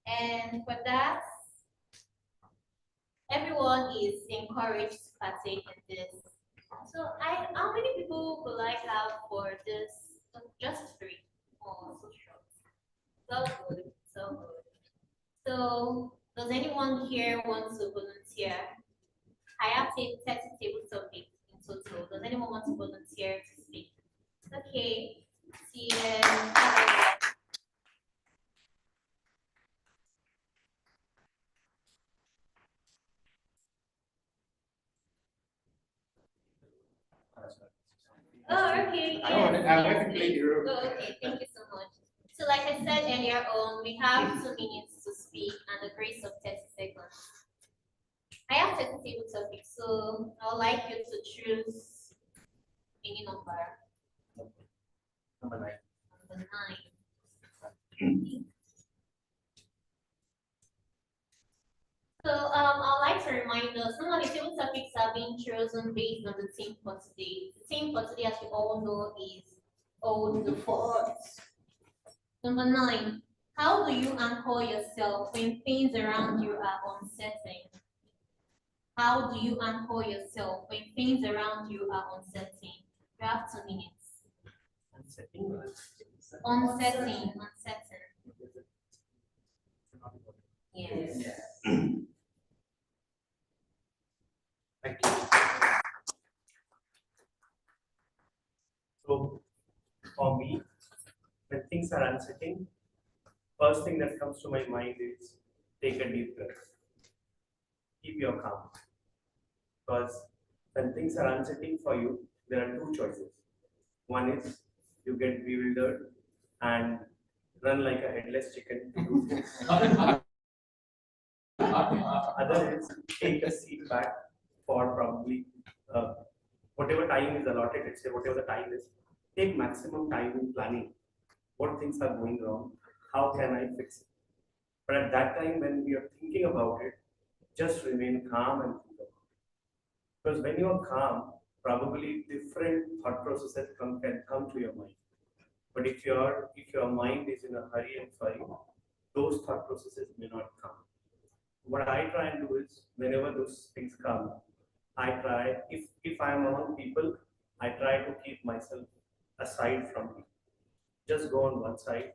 And for that, everyone is encouraged to partake in this. So how many people would I have for this? Just 3. Oh, so short. So good, so good. So does anyone here want to volunteer? I have 30 table topics in total. Does anyone want to volunteer to speak? Okay. See Oh, okay. I want to play the role. Oh, okay, thank you so much. So like I said earlier on, we have 2 minutes to speak and a grace of 30 seconds. I have 30 table topics, so I would like you to choose any number. Number 9. Number 9. So I'd like to remind us, some of the table topics are being chosen based on the theme for today. The theme for today, as you all know, is Old the Fort. Number 9, how do you anchor yourself when things around you are uncertain? How do you anchor yourself when things around you are uncertain? You have 2 minutes. Uncertain. Yes. Thank you. So, for me, when things are uncertain, first thing that comes to my mind is take a deep breath. Keep your calm. Because when things are uncertain for you, there are 2 choices. One is you get bewildered and run like a headless chicken to do things. Other is take a seat back for probably whatever time is allotted, let's say whatever the time is, take maximum time in planning what things are going wrong, how can I fix it. But at that time when we are thinking about it, just remain calm and think about it. Because when you are calm, probably different thought processes can come to your mind. But if your mind is in a hurry and flurry, those thought processes may not come. What I try and do is whenever those things come, I try, if I'm among people, I try to keep myself aside from people. Just go on one side,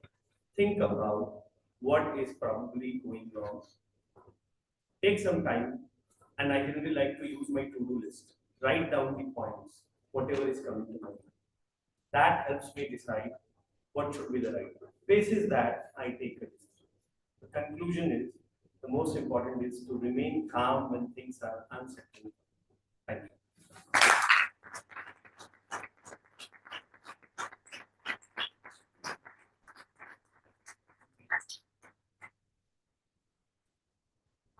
think about what is probably going wrong. Take some time, and I generally like to use my to-do list. Write down the points, whatever is coming to mind. That helps me decide what should be the right one. Basis that, I take a decision. The conclusion is, the most important is to remain calm when things are uncertain. Thank you.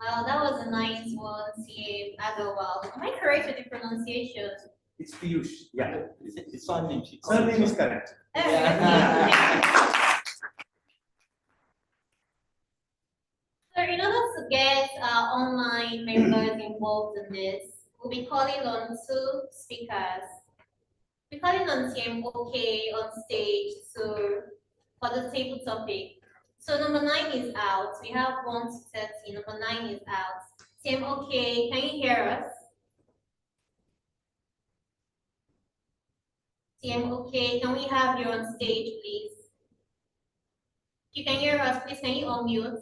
Wow, that was a nice one, CA Agawal. Am I correct with the pronunciation? It's Piyush. Yeah. It's surname. Surname is correct. So in order to get our online members involved in this, we'll be calling on 2 speakers. We're calling on Team OK on stage for the table topic. So number 9 is out. We have 1 to 30. Number 9 is out. Team OK, can you hear us? Team OK, can we have you on stage, please? If you can hear us, please can you unmute?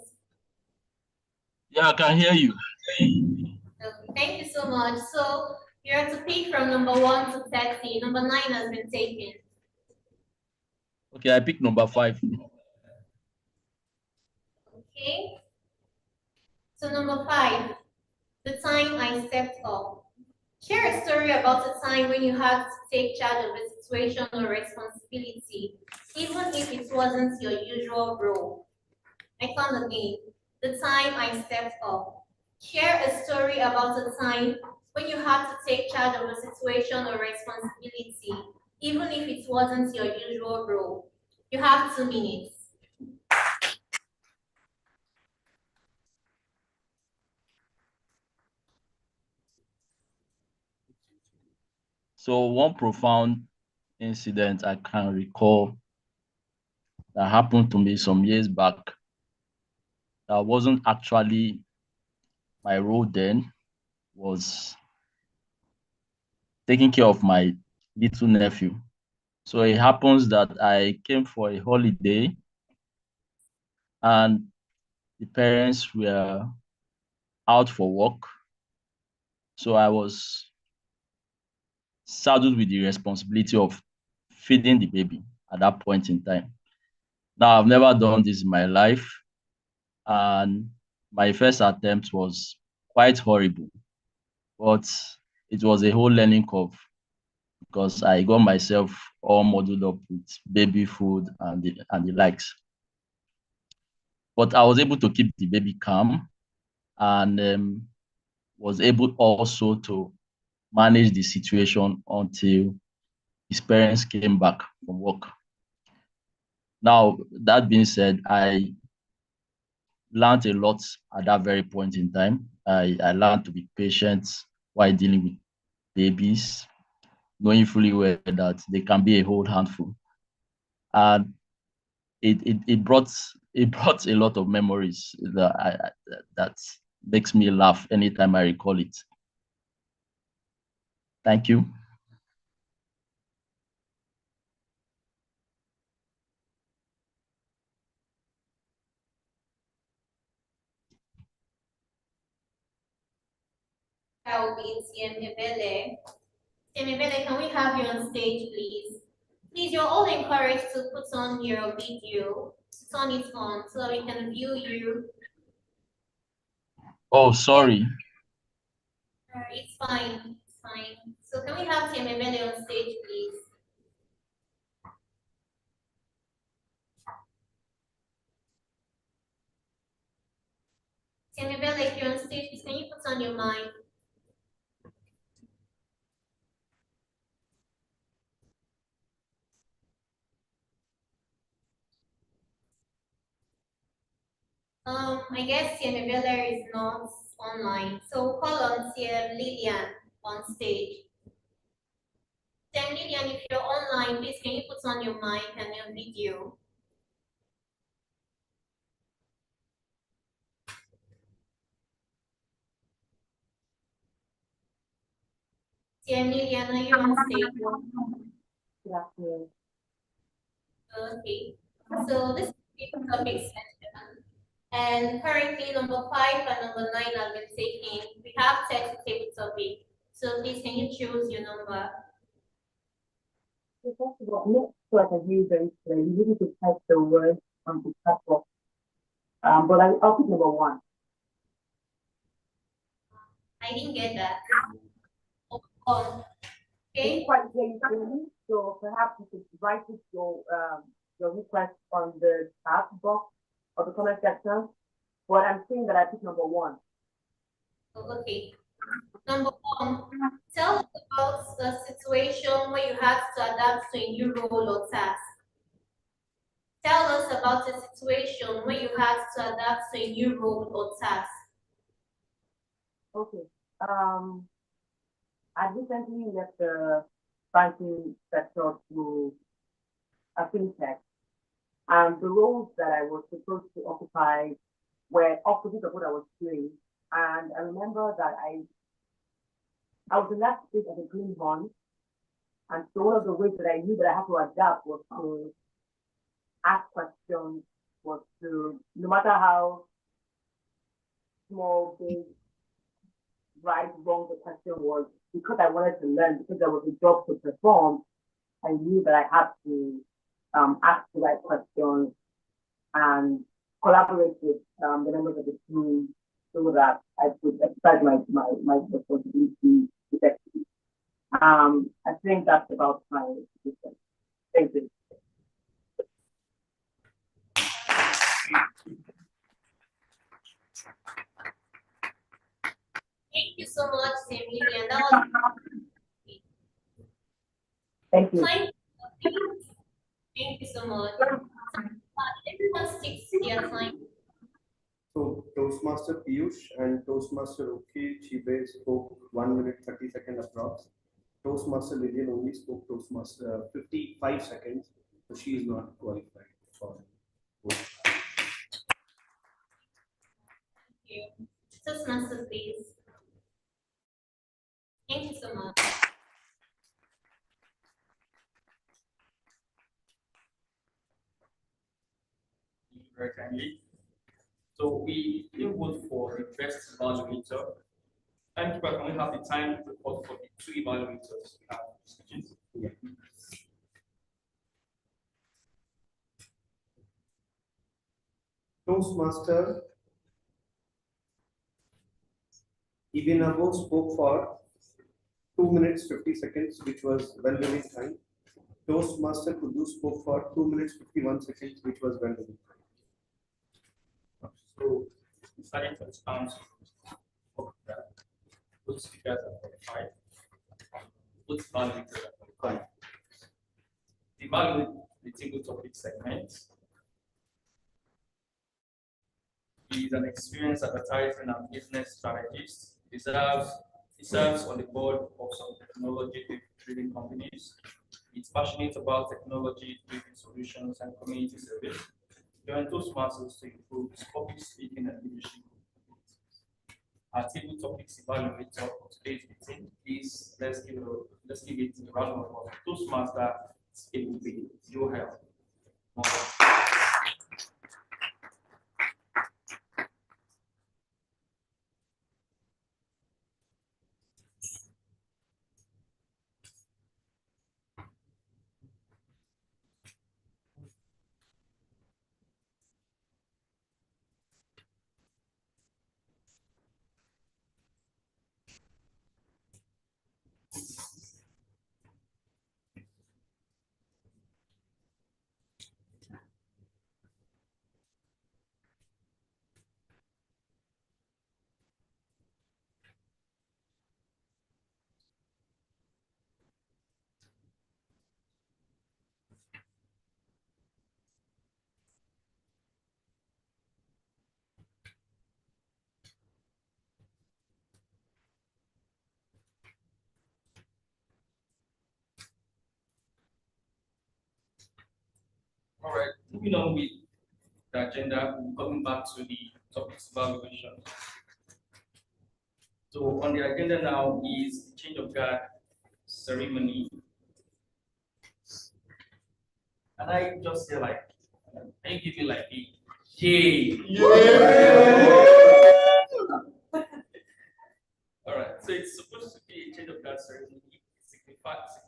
Yeah, I can hear you. Okay, thank you so much. So you have to pick from number 1 to 30. Number 9 has been taken. Okay, I pick number 5. Okay. So number 5, the time I stepped up. Share a story about a time when you had to take charge of a situation or responsibility, even if it wasn't your usual role. I come again. The time I stepped up. Share a story about a time when you had to take charge of a situation or responsibility, even if it wasn't your usual role. You have 2 minutes. So one profound incident I can recall that happened to me some years back that wasn't actually my role then, was taking care of my little nephew. So it happens that I came for a holiday and the parents were out for work. So I was saddled with the responsibility of feeding the baby at that point in time. Now, I've never done this in my life, and my first attempt was quite horrible, but it was a whole learning curve because I got myself all muddled up with baby food and the likes. But I was able to keep the baby calm and was able also to manage the situation until his parents came back from work. Now, that being said, I learned a lot at that very point in time. I learned to be patient while dealing with babies, knowing fully well that they can be a whole handful. And it brought a lot of memories that makes me laugh anytime I recall it. Thank you. That will be Tiemebele. Tiemebele, can we have you on stage, please? Please, you're all encouraged to put on your video, turn it on so that we can view you. Oh, sorry. It's fine, it's fine. So can we have Tiemebele on stage, please? Tiemebele, if you're on stage, please, can you put on your mic? I guess Tiemebele is not online. So call on Tiem Lillian on stage. Tiem Lillian, if you're online, please can you put on your mic and your video? Tiem Lillian, are you on stage? Good afternoon. Okay. So this is the topic session. And currently number 5 and number 9 have been taken. We have 30 table topic. So please can you choose your number? So first of all, make sure I can hear you very clearly. You need to type the word on the chat box. But I'll pick number 1. I didn't get that. I Okay. didn't quite hear you clearly, so perhaps you could write it your request on the chat box or the comment section. But I'm saying that I picked number 1. Oh, okay. Number 1, tell us about the situation where you had to adapt to a new role or task. Tell us about a situation where you had to adapt to a new role or task. Okay. I recently left the banking sector to a fintech, and the roles that I was supposed to occupy were opposite of what I was doing. And I remember that I was in that state as a greenhorn, and so one of the ways that I knew that I had to adapt was to ask questions, was to, no matter how small, big, right, wrong the question was, because I wanted to learn, because there was a job to perform, I knew that I had to ask the right questions and collaborate with the members of the team so that I could exercise my responsibility effectively. I think that's about my position. Thank you. Thank you so much, Emilian. That was Thank you. time. Thank you so much. Everyone sticks to their time. So Toastmaster Piyush and Toastmaster Oki Chibe spoke 1 minute 30 seconds approx. Toastmaster Lillian only spoke Toastmaster 55 seconds, so she is not qualified for Thank you. Toastmasters, please. Thank you so much. Thank you very kindly. So we will vote for the best evaluator. And can we have the time report for the two evaluators we have discussions? Yeah. Toastmaster Ibinabo spoke for 2 minutes 50 seconds, which was well-winning time. Toastmaster Kudu spoke for 2 minutes 51 seconds, which was well-winning time. So starting from the count of that, both speakers are qualified, both evaluators are qualified. Evaluate the single topic segment. He is an experienced advertising and business strategist. He serves on the board of some technology-driven companies. He's passionate about technology-driven solutions and community service. Join Toastmasters to improve his public speaking and leadership. Our table topics evaluator of today's meeting. Please let's give it a round of applause. Toastmaster, it will be your help. All right, moving on with the agenda, we're coming back to the topics evaluation. So on the agenda now is change of guard ceremony. And I just say like, can you give me like a yay? All right, so it's supposed to be a change of guard ceremony. It signifies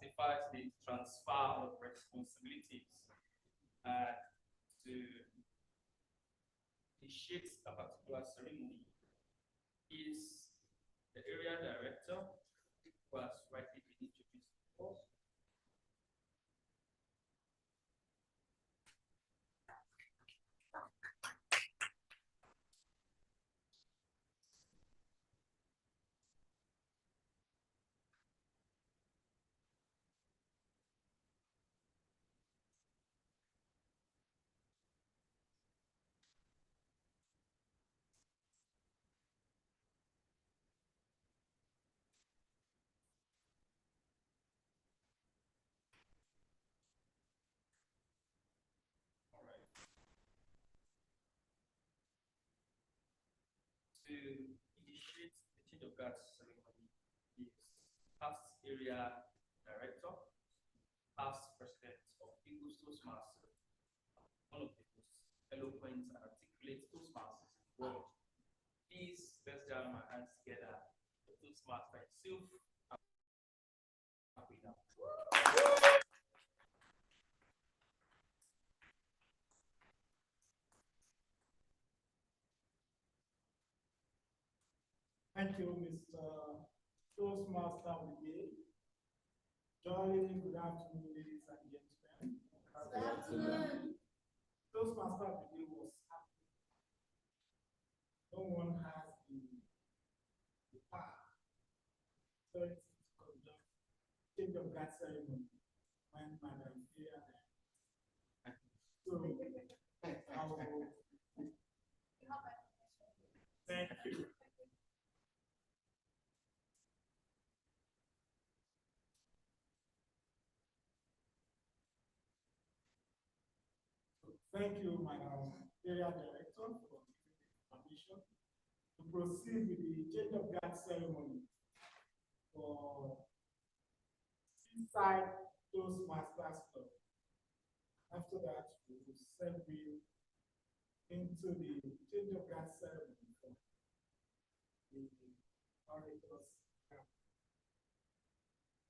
the transfer of responsibilities to initiate a particular ceremony is the area director who has rightly been introduced before. To initiate the change of guard ceremony is past area director, past president of Eagles Toastmasters, one of the most eloquent and articulate Toastmasters in the world. Please let's gather my hands together. The Toastmaster himself. Thank you, Mr. Toastmaster Brigade. Jolly good afternoon, ladies and gentlemen. Good afternoon. Toastmasters today was happening. No one has the power, authority to conduct change of guard ceremony when Madam here. So, I will thank you. Thank you, Madam Area Director, for giving the permission to proceed with the change of guard ceremony for Seaside Toastmasters Club. After that, we will segue into the change of guard ceremony for the orators.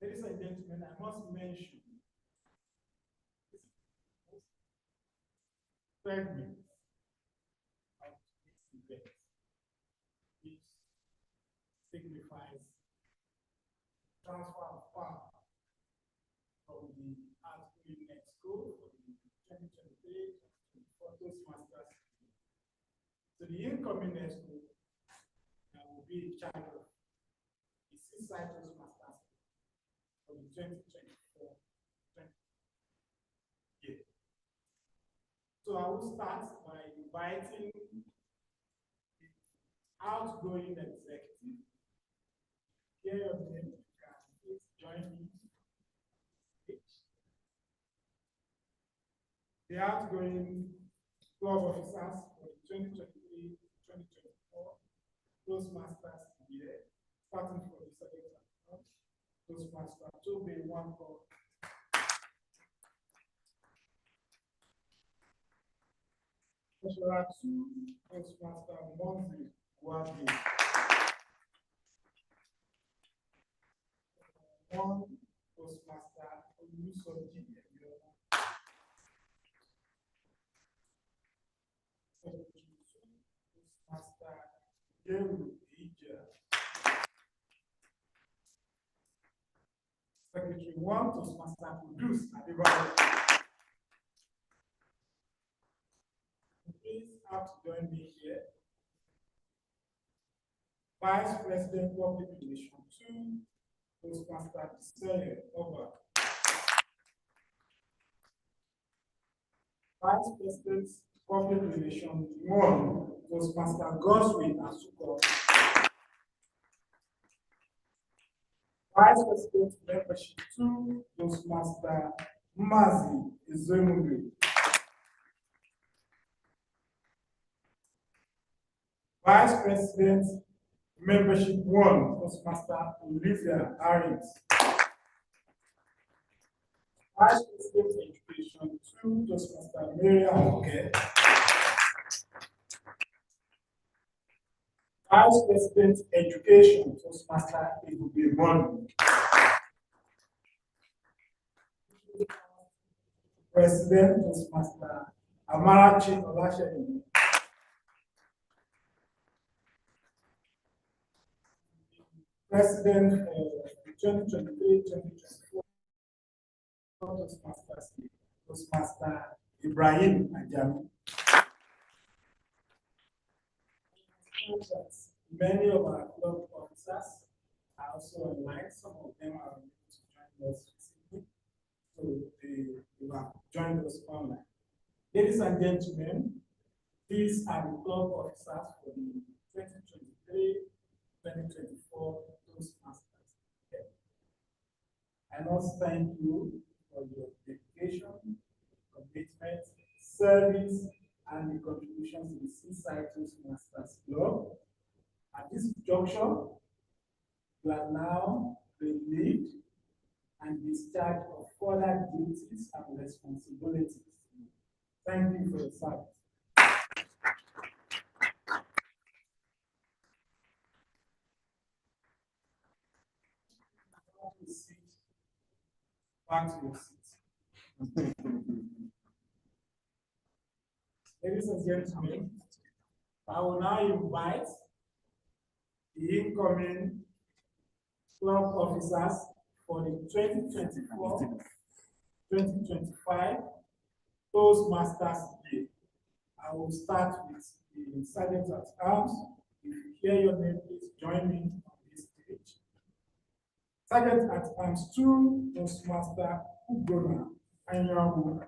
Ladies and gentlemen, I must mention this segment of this event, which signifies transfer of power from the outgoing exco for the 2023-2024 Toastmasters to the incoming exco that will be in charge of the Seaside Toastmasters for the 2024 year. So I will start by inviting the outgoing executive. Here your name, you can please join me. The outgoing club officers for the 2023-2024 Toastmasters year, starting from the second account, Toastmaster Tobe Wanko. Treasurer 2, Toastmaster Monzi Wadi. 1, Toastmaster Olusoji Emiola. Toastmaster Yeru Ija. Secretary 1, Toastmaster Kudus Adebayo. Please have to join me here. Vice President Public Relations 2, Toastmaster Disele Oba. Vice President Public Relations 1, Toastmaster Goswin Asuko. Vice President Membership 2, Toastmaster Mazi Ezemugbe. Vice President Membership 1, Toastmaster Olivia Harris. Vice President Education 2, Toastmaster Maria Oke. Vice President Education, Toastmaster Ebube Monu. President, Toastmaster Amarachi Olaseni. President of the 2023-2024 Toastmasters, Toastmaster Ibrahim Ajami. Many of our club officers are also online. Some of them are able to join us recently, so they have joined us online. Ladies and gentlemen, these are the club officers for the 2023-2024 Toastmasters. Okay. I must thank you for your dedication, commitment, service, and the contributions to the Seaside Toastmasters Club. At this juncture, you are now relieved and discharged of further duties and responsibilities. Thank you for your service. Back to your seat. Ladies and gentlemen, I will now invite the incoming club officers for the 2024-2025 Toastmasters Day. I will start with the Sergeant at Arms. If you hear your name, please join me on this stage. Sergeant at Arms 2, Toastmaster Ugona Anyanwu.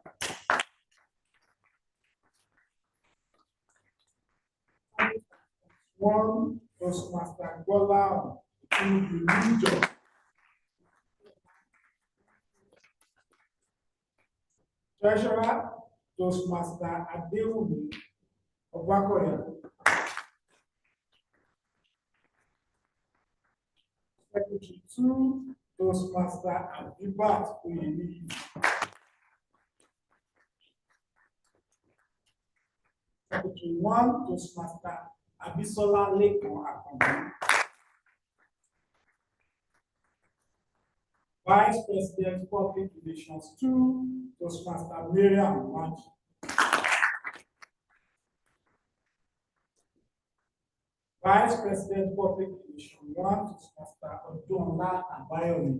One, Toastmaster Gola Ubilijo. Treasurer, Toastmaster Adewumi Obakoya. Secretary 2, Toastmaster Abibat Oyemi. Secretary 1, Toastmaster Abisola Lekon Akonbi. Vice President Public Relations 2, Toastmaster Miriam Wanji. Vice President Public Relations 1, Toastmaster Odunla Abayomi.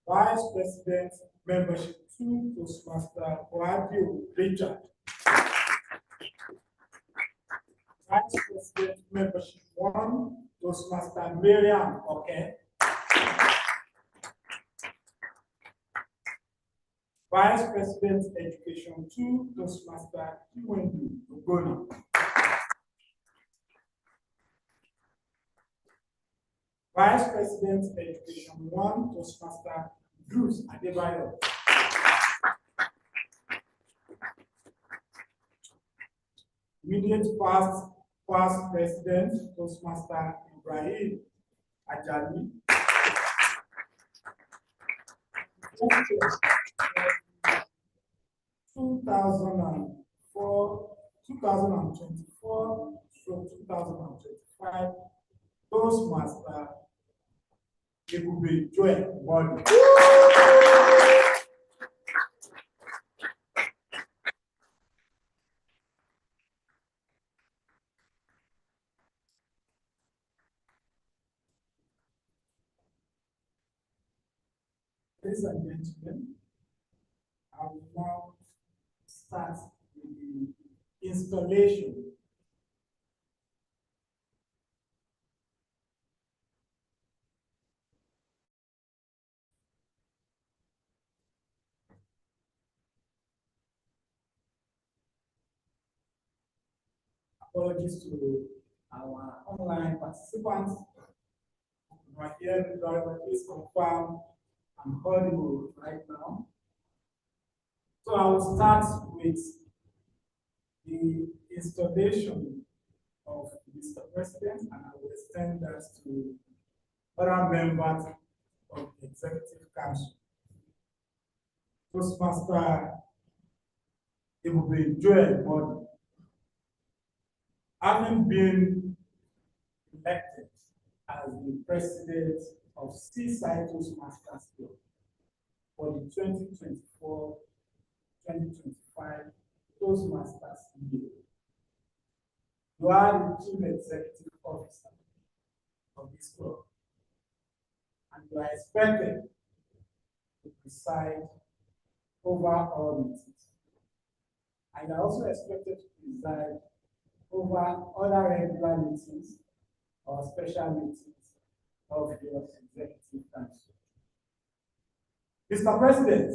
Vice President Membership 2, Toastmaster Boadio Richard. Vice President Membership 1, Toastmaster Miriam Okay. Vice President Education 2, Toastmaster Iwendu Ogoni. Vice President Education 1, Toastmaster Bruce Adebayo. Immediate past President, Toastmaster Ibrahim Ajani. 2024-2025 Toastmaster Ebube Joy Body. Ladies and gentlemen, I will now start with the installation. Apologies to our online participants. My dear driver, please confirm I'm audible right now. So I will start with the installation of Mr. President, and I will extend that to other members of the Executive Council. Toastmaster Ebube Joel Body, having been elected as the president of Seaside Toastmasters for the 2024-2025 Toastmasters year. You are the chief executive officer of this club, and you are expected to preside over all meetings. And you are also expected to preside over other regular meetings or special meetings of your executive council. Mr. President,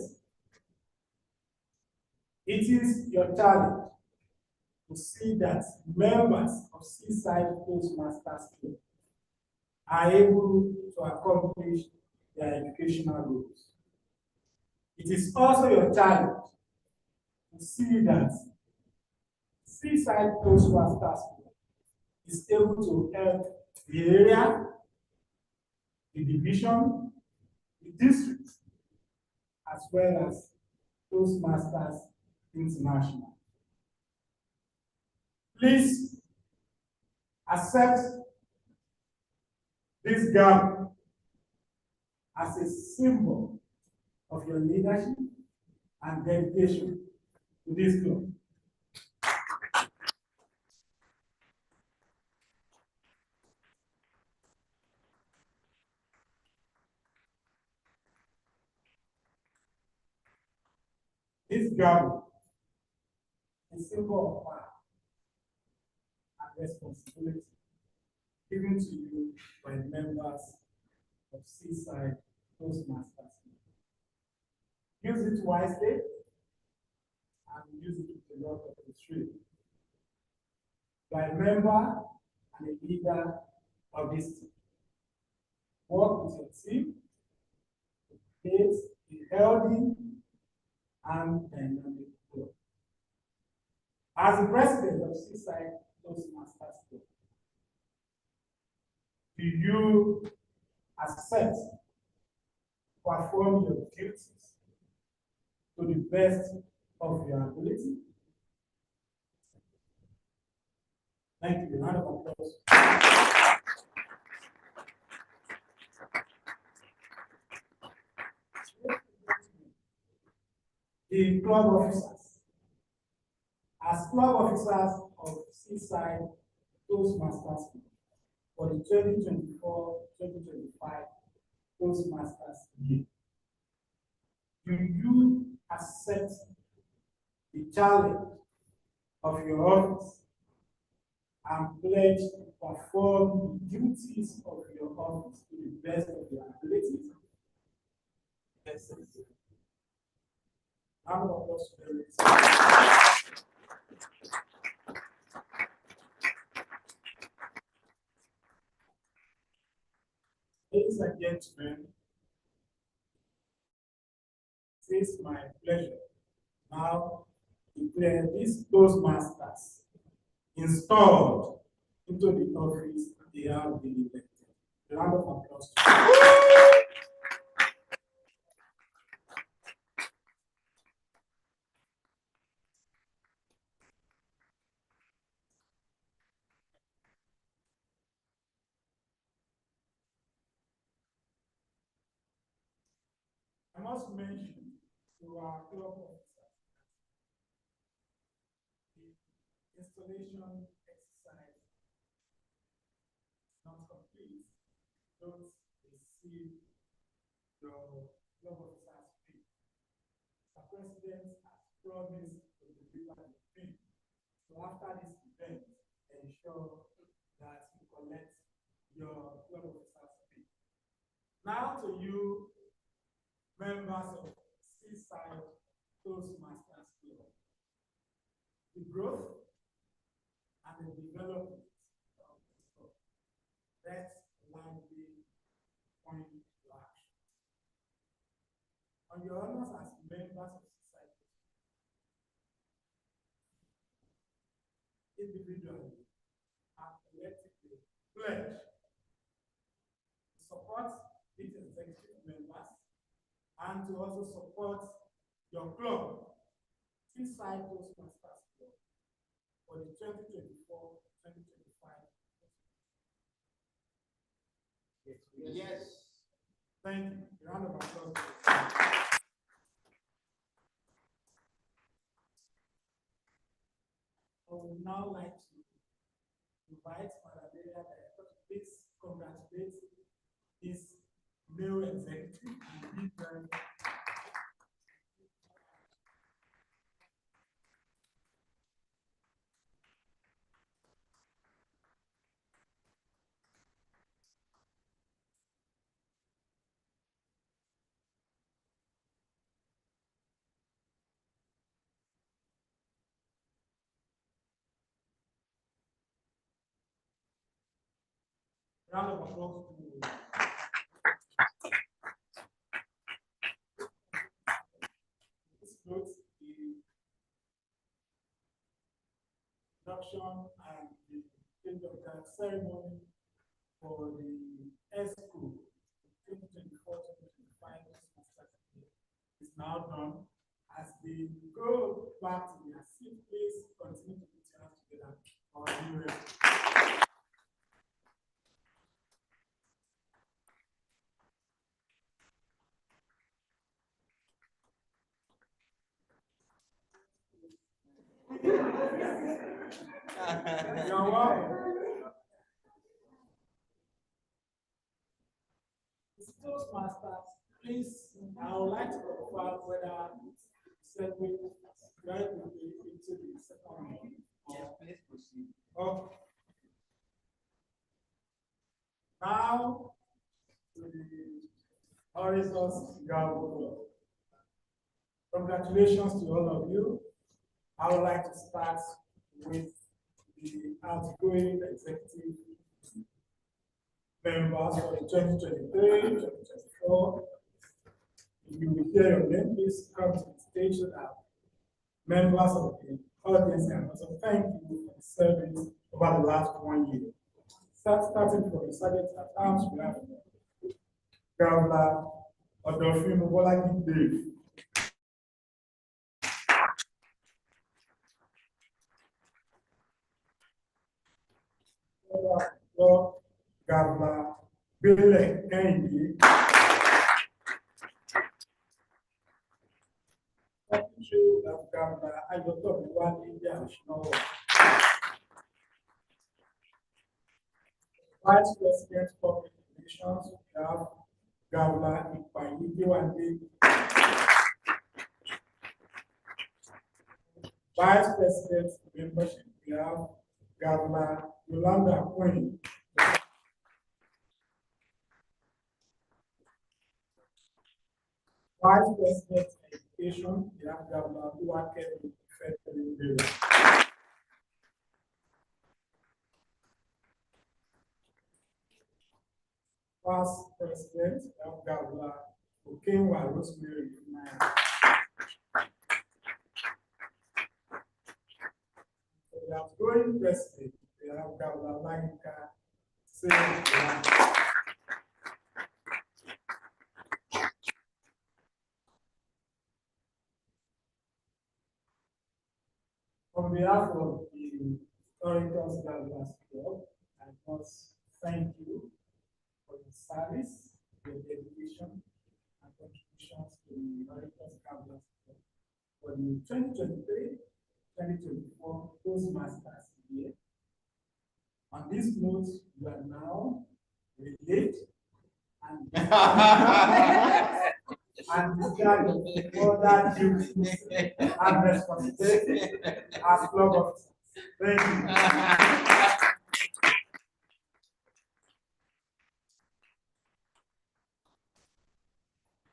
it is your challenge to see that members of Seaside Toastmasters Club are able to accomplish their educational goals. It is also your challenge to see that Seaside Toastmasters Club is able to help the area, the division, the district, as well as Toastmasters International. Please accept this gap as a symbol of your leadership and dedication to this club. This gavel is a symbol of power and responsibility given to you by members of Seaside Toastmasters. Use it wisely and use it with a lot of restraint. You are a member and a leader of this team. Work with your team to create a healthy and dynamic club. As the president of Seaside Toastmasters Club, do you accept to perform your duties to the best of your ability? Thank you. Round of applause. The club officers. As club officers of Seaside Toastmasters for the 2024-2025 Toastmasters year, do you accept the challenge of your office and pledge to perform the duties of your office to the best of your abilities? Yes, sir. Round of applause to them. Ladies and gentlemen, it is my pleasure now to declare these Toastmasters installed into the office they have been elected. A round of applause. I must mention to our club officers the installation exercise is not complete. Don't receive your club officers fee. The president has promised to deliver the fee. So after this event, ensure that you collect your club officers fee. Now to you, members of Seaside Toastmasters Club, the growth and the development of this club. Let's lively point to action. On your honors as members of society, individually and collectively pledge to support these executive members and to also support your club, Seaside Toastmasters Club, for the 2024-2025. Yes. Thank you. A round of applause. I would now like to invite Madam Area Director to please congratulate this new executive and give them round of applause to this notes the introduction and the end of that ceremony for the ESCO 2024-2025 is now done. As they go back to their seat, please continue to put your hands together for our new rep. You're welcome. Toastmasters, please, I would like to confirm whether segue right into the second one. Yes, please proceed. Okay. Now to the Horizons Group. Congratulations to all of you. I would like to start with the outgoing executive members for the 2023-2024. If you will hear your name, please come to the stage so that members of the audience can also thank you for the service over the last 1 year. Starting from the Sergeant at Arms, we have Governor Odofin Mobolaki Dave. Governor Bele Kennedy. Secretary of Governor Ayoto Miwan India National. Vice President Public Relations, we have Governor Ipayi Wande. Vice President Membership, we have Governor Yolanda Queen. Vice President Education, we have Governor Uwakemi Federal. Past President of Governor Okenwa Rosemary. We have growing president, we have Governor Lanka Singh. On behalf of the Orators Governors Club, I must thank you for your service, your dedication, and contributions to the Orators Governors Club for the 2023-2024 Toastmasters year. On this note, you are now relate and discharge other duties and responsibilities as club officers. Thank you.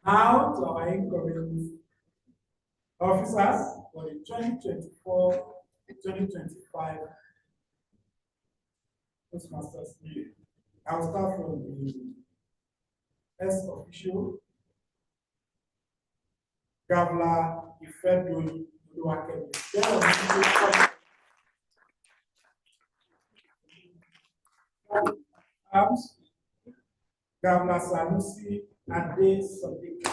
Now to our incoming officers for the 2024-2025 Toastmasters year. I will start from the S official, Governor Ifedoli Oluwakemi. Arms, Governor Sanusi Ade Sadiq.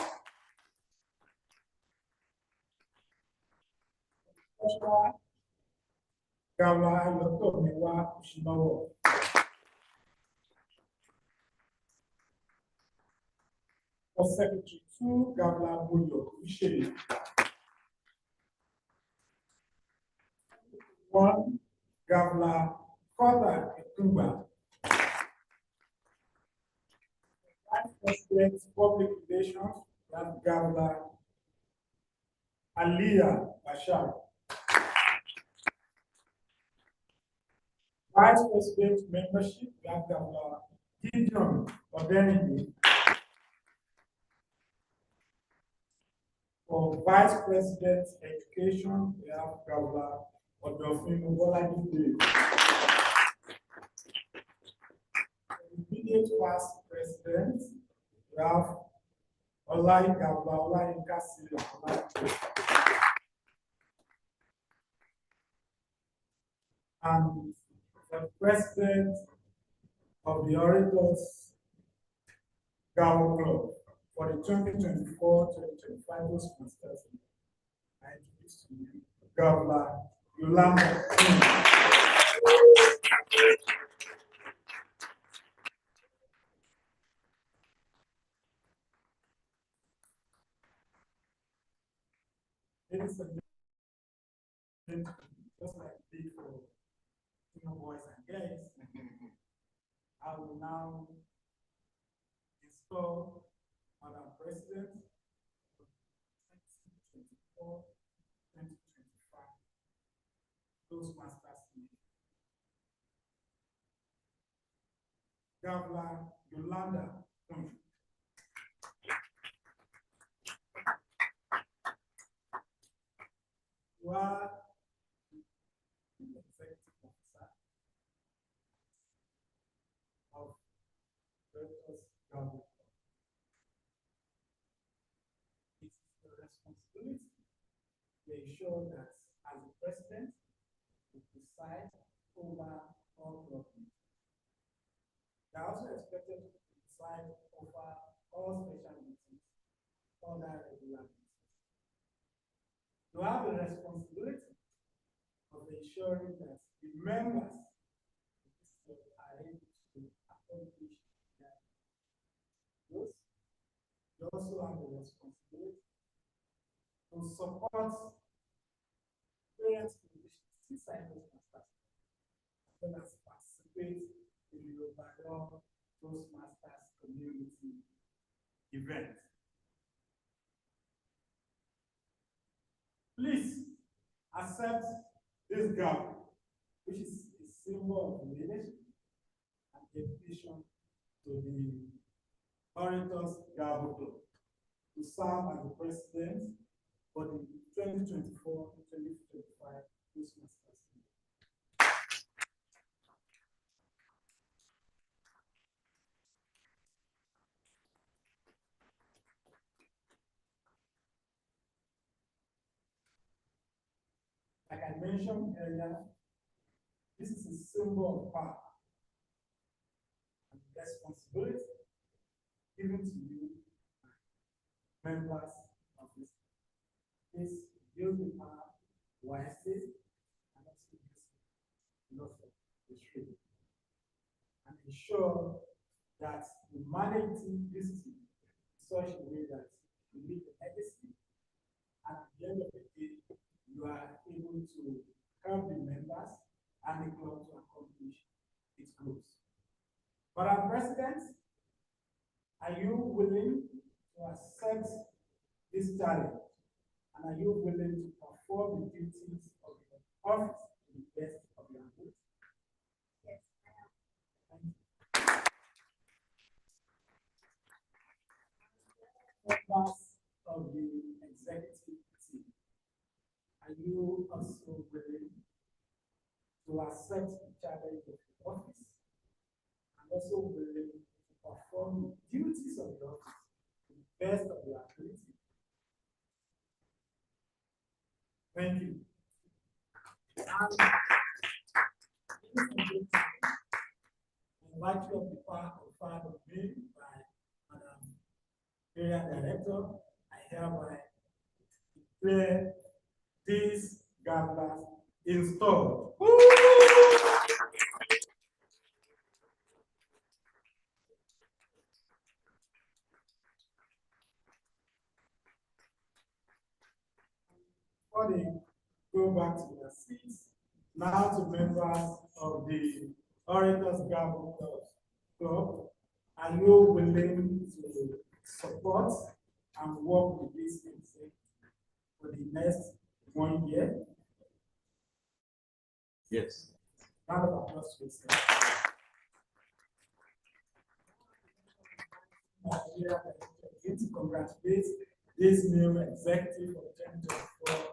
Governor Ayoto Miwa Ushinawo. For Secretary 2, Governor Boyo Ishele. 1, Governor Kota Etumba. Vice President Public Relations, that's Governor Aliyah Bashar. Vice President Membership, we have Governor Gideon Odenidi. For Vice President Education, we have Governor Odofin Mobolaki Dave. Immediate past President, we have Governor Olayinka Sila. And the President of the Orators Gao Club for the 2024-2025 Toastmasters, I introduce to you Governor Yolanda Queen. Ladies and gentlemen, just like big for boys and girls, I will now install Madam President Governor Yolanda Quinn. You are the executive officer of Veritas Government. It is your responsibility to ensure that as the president, you preside over all government. You are also expected to preside over all special meetings, other regular meetings. You have the responsibility of ensuring that the members of this club are able to accomplish their goals. You also have the responsibility to support parents to reach Seaside Toastmasters, as well as participate in the overall Toastmasters community event. Please accept this gown, which is a symbol of leadership and dedication to the Orators Gabo Club, to serve as the president for the 2024-2025 Toastmasters. Like I mentioned earlier, this is a symbol of power and responsibility given to you, members of this. Please use the power wisely and also use enough of the truth. And ensure that you manage this team in such a way that you leave a legacy, and at the end of the day, you are able to help the members and the club to accomplish its goals. Madam President, are you willing to accept this challenge? And are you willing to perform the duties of your office to the best of your ability? Yes, I am. Thank you. Members of the executive team, are you also willing to accept the challenge of the office and also willing to perform the duties of the office to the best of your ability? Thank you. And I invite you on the part of me by Madam Area Director. I hereby declare these gamblers installed. Before they go back to their seats, now to members of the Orators Gabo Club, are you willing to support and work with this exec for the next 1 year? Yes. Round of applause, please. Again, to congratulate this new executive of 2024.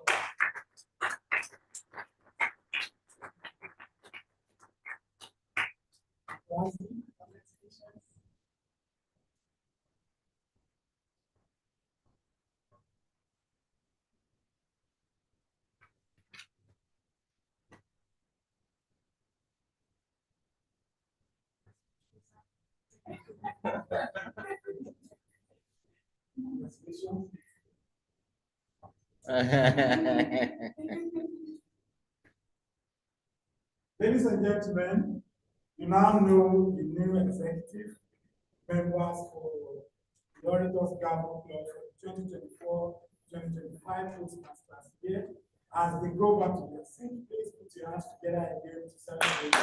Congratulations. Congratulations. Ladies and gentlemen, you now know the new executive members for the Orators Gabo Club for 2024-2025 Toastmasters year. As they go back to their seat, please put your hands together again to celebrate.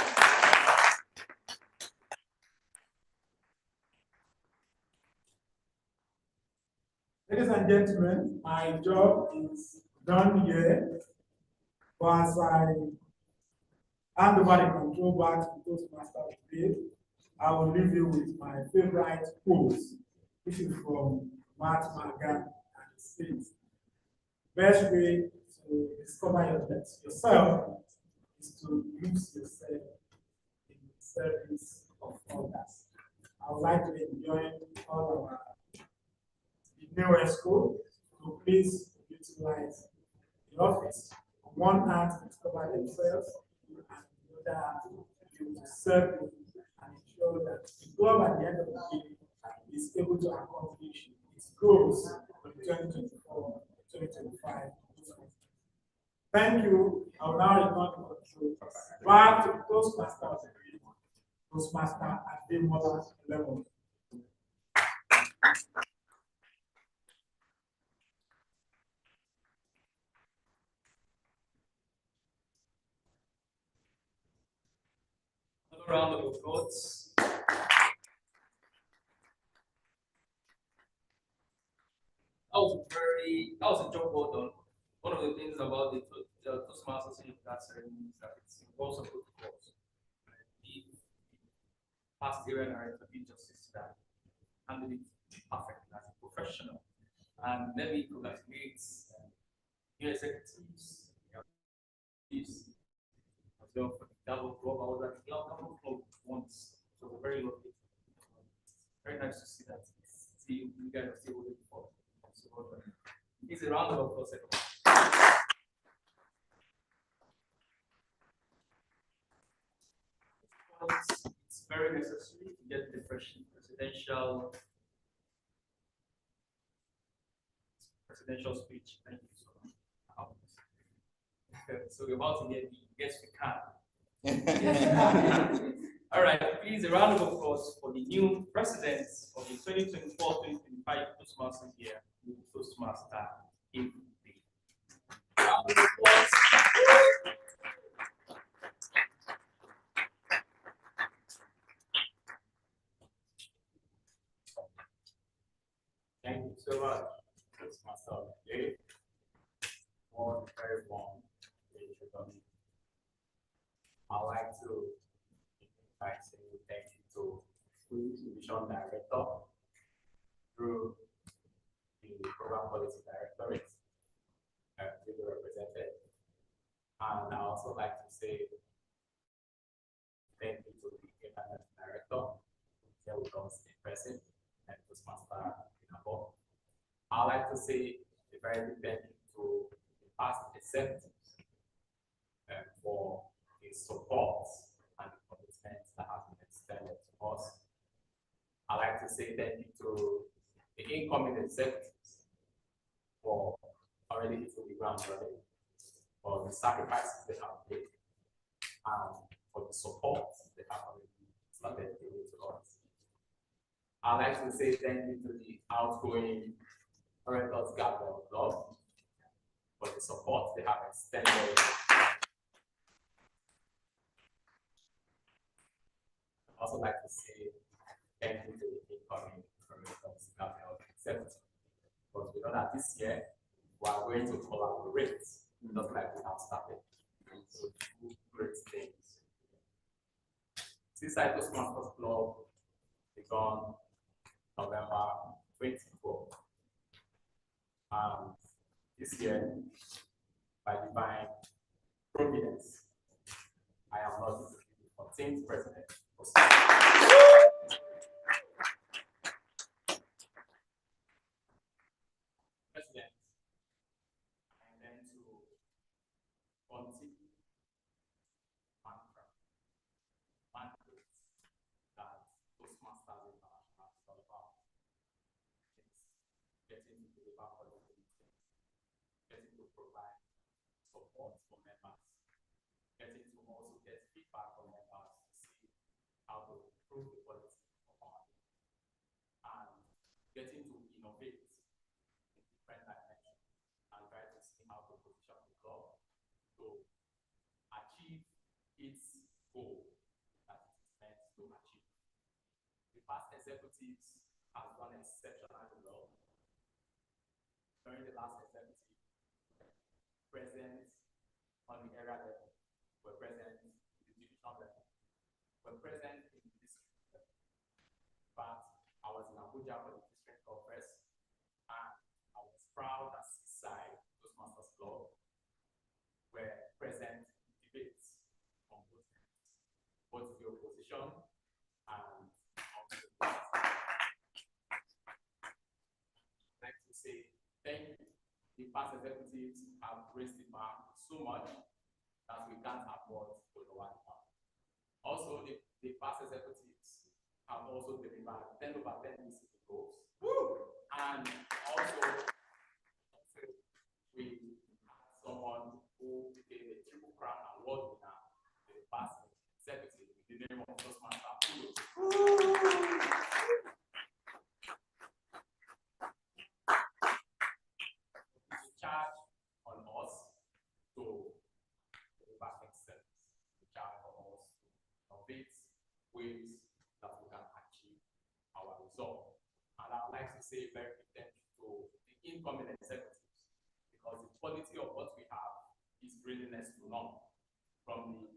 Ladies and gentlemen, my job is done here. But as I hand over the control back to Toastmasters today, I will leave you with my favorite quote, which is from Mahatma Gandhi and it says, best way to discover yourself is to use yourself in the service of others. I would like to enjoin all our new school to please utilize the office. On one hand, to discover themselves, and on the other hand, to serve you and ensure that the club at the end of the day is able to accomplish its goals for the 2024-2025. Thank you. I will now return the control back to the Toastmaster of the day, Toastmaster Ademola Lemon. Another round of applause. That was a job well done. One of the things about the Toastmasters in that ceremony is that it's involves a protocols. If past area narrator did justice to that, handled it perfectly as a professional. And let me congratulate your executives, your chiefs, as well for the double club. I was at the double club once. It was very lovely. Very nice to see that. See you guys are still holding for. So well done. It's a round of applause, everyone. It's very necessary to get the presidential speech. Thank you so much. So we're about to get the guest we can. All right, please a round of applause for the new president of the 2024-2025 Toastmasters year, Toastmaster Eko. Round of applause. Thank you so much, Toastmaster of the day. One very warm introduction. I'd like to say thank you to Division Director through the Program Policy Directorate, to be represented. And I also like to say thank you to the Internet Director, here with us in person, and Toastmaster Inabo. I'd like to say a very big thank you to the past Sept for the support and the commitment that has been extended to us. I'd like to say thank you to the incoming executives for already hitting the ground running, for the sacrifices they have made, and for the support they have already started giving to us. I'd like to say thank you to the outgoing Orators Gathering Club for the support they have extended. I'd also like to say thank you to the incoming Orators Gathering Sept, because we know that this year we are going to collaborate, just like we have started, to do great things. Seaside Toastmasters Club began November 2012. And this year, by divine providence, I am not the 14th president. President, I intend to continue mandates that Toastmasters International is all about. It's getting to deliver quality, getting to provide support for members, getting to also get feedback from members to see how to improve the quality of our work, and getting to innovate in different dimensions and try to see how to position the club to achieve its goal that it is meant to achieve. The past executives have done exceptionally well. During the last executive, present on the area level, were present in the division level, were present in the district level. Abuja for the district conference, and I was proud that Seaside Toastmasters Club were present in debates on both the opposition and I'd like to say thank you. The past executives have raised the bar so much that we can't afford to lower the bar. Also, the past executives have also delivered 10 over 10 ECP goals. Woo! And also, we had someone who became a Triple Crown award winner in the past executive with the name of Toastmaster Pulo. The charge on us to deliver excellence. The charge on us to innovate ways that we can achieve our result. And I would like to say a very big thank you to the incoming executives, because the quality of what we have is really next to none. From the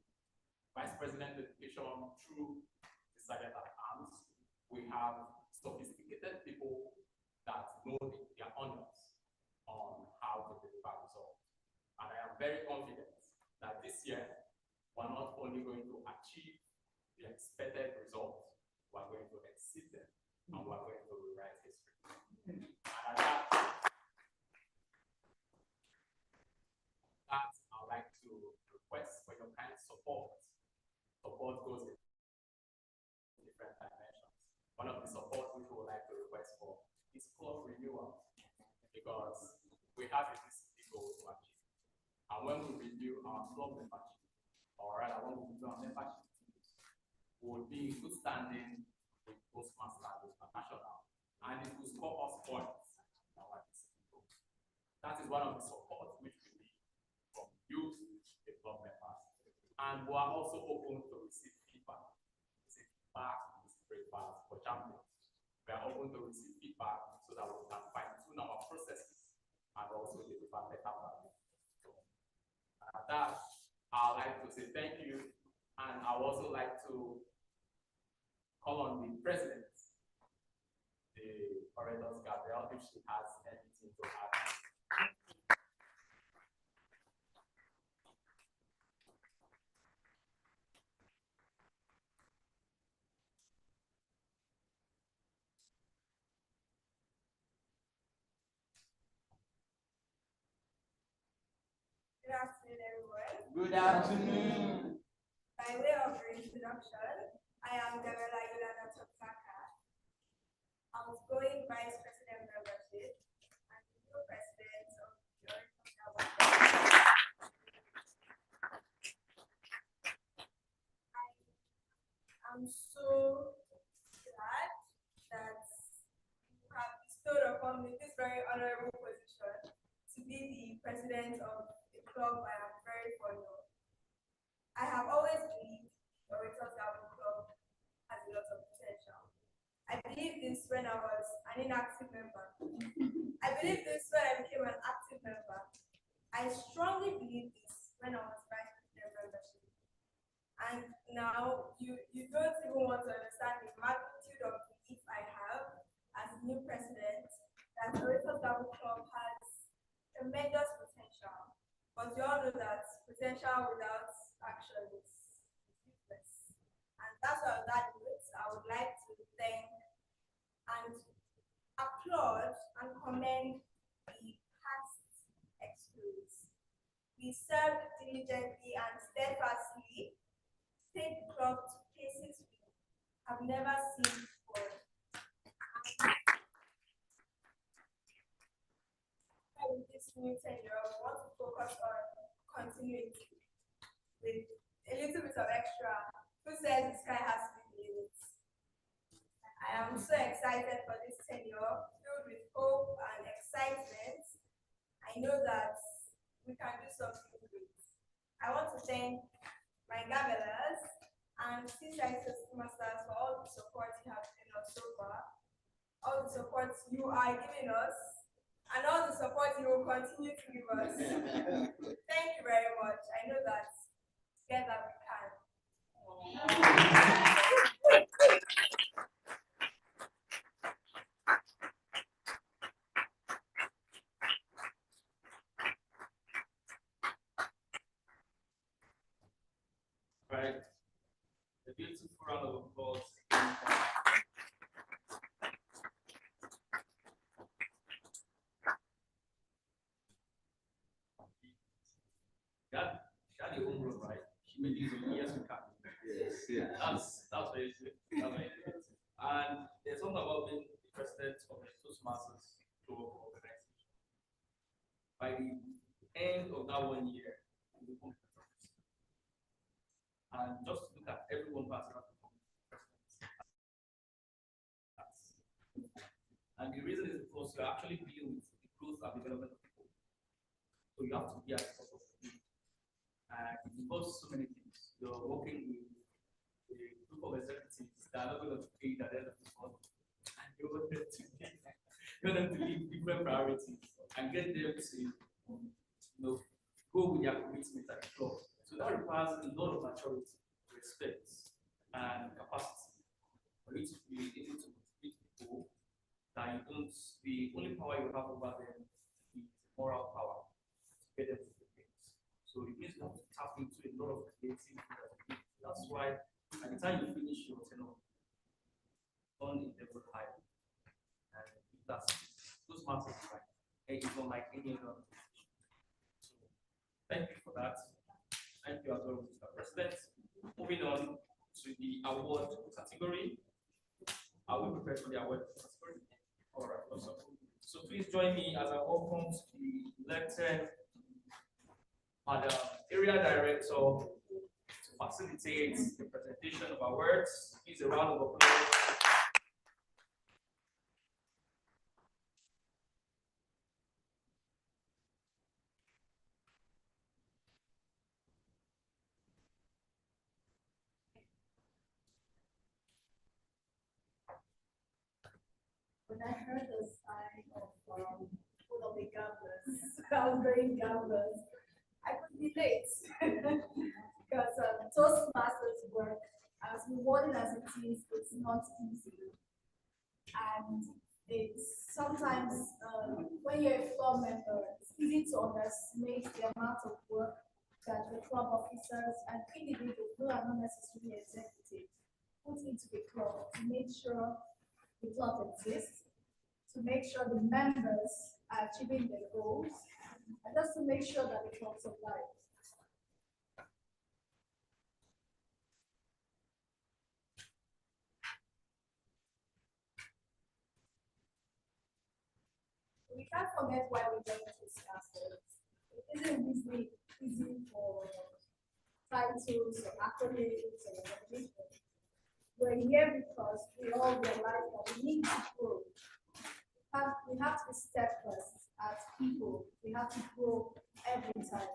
Vice President Education through the Sergeant at Arms, we have sophisticated people that know their honors on how to deliver results. And I am very confident that this year, we're not only going to achieve the expected results, we're going to exceed them, and we're going to rewrite history. And at that, I'd like to request for your kind support. Support goes in different dimensions. One of the support which we would like to request for is club renewal, because we have a discipline goal to achieve. And when we renew our club membership, or rather when we renew our membership teams, we will be in good standing with Toastmasters International, and it will score us points in our discipline goal. That is one of the support which we need from you, the club members. And we are also open to receive feedback. Receive feedback is great for champions. We are open to receive feedback so that we can fine-tune our processes and also deliver better value. So, at that, I'd like to say thank you, and I would also like to call on the president, the Corridors Gabriel, if she has anything to add. Good afternoon, everyone. Good afternoon. By way of introduction, I am Gabriela Yolanda Topsaka, outgoing Vice President membership and the new President of the Eko Hotel. I am so glad that you have bestowed upon me this very honorable position to be the President of club I am very fond of. I have always believed the Orators Garden Club has a lot of potential. I believed this when I was an inactive member. I believed this when I became an active member. I strongly believe this when I was Vice President membership. And now you don't even want to understand the magnitude of belief I have as the new president that the Orators Garden Club has tremendous potential. But you all know that potential without action is useless. And that's why on that note, I would like to thank and applaud and commend the past experience. We served diligently and steadfastly, take the club to places we have never seen before. With this new tenure, we want to focus on continuity with a little bit of extra. Who says the sky has to be the limit? I am so excited for this tenure, filled with hope and excitement. I know that we can do something great. I want to thank my Gabelas and Seaside Toastmasters for all the support you have given us so far, all the support you are giving us, and all the support you will continue to give us. Thank you very much. I know that together we can. round of applause. She had a home run, right? She made use of years to come. Yes, yeah. That's very good. That's very good. And there's something about being the president of the Toastmasters global organization. By the end of that 1 year, you become the president. And just look at everyone who has become president. And the reason is because you're actually dealing with the growth and development of people. So you have to be at the top of the game. And it involves so many things. You're working with a group of executives that are not going to pay at the end of the month. And you want them to leave different priorities and get them to go with their commitment at the club. So that requires a lot of maturity, respect, and capacity for you to be able to motivate people that you don't, the only power you have over them is moral power to get them to do things. So it means you have to tap into a lot of creativity. That's why at the time you finish your tenure, on in level high. And that's those matters, right? It's not like any other organization. So thank you for that. Thank you as well, Mr. President. Moving on to the award category. Are we prepared for the award category? All right, awesome. So please join me as I welcome to the elected Madam Area Director to facilitate the presentation of awards. Please a round of applause. When I heard the sign of full of the gamblers, I was very gamblers. I could be late because Toastmasters work, as rewarding as it is, it's not easy. And it's sometimes when you're a club member, it's easy to underestimate the amount of work that the club officers and individuals who are not necessarily executives put into the club to make sure the club exists, to make sure the members are achieving their goals, and just to make sure that the club survives. We can't forget why we got into Toastmasters. It isn't easy for titles or accolades or recognition. We're here because we all realize that we need to grow. We have to be steadfast as people. We have to grow every time.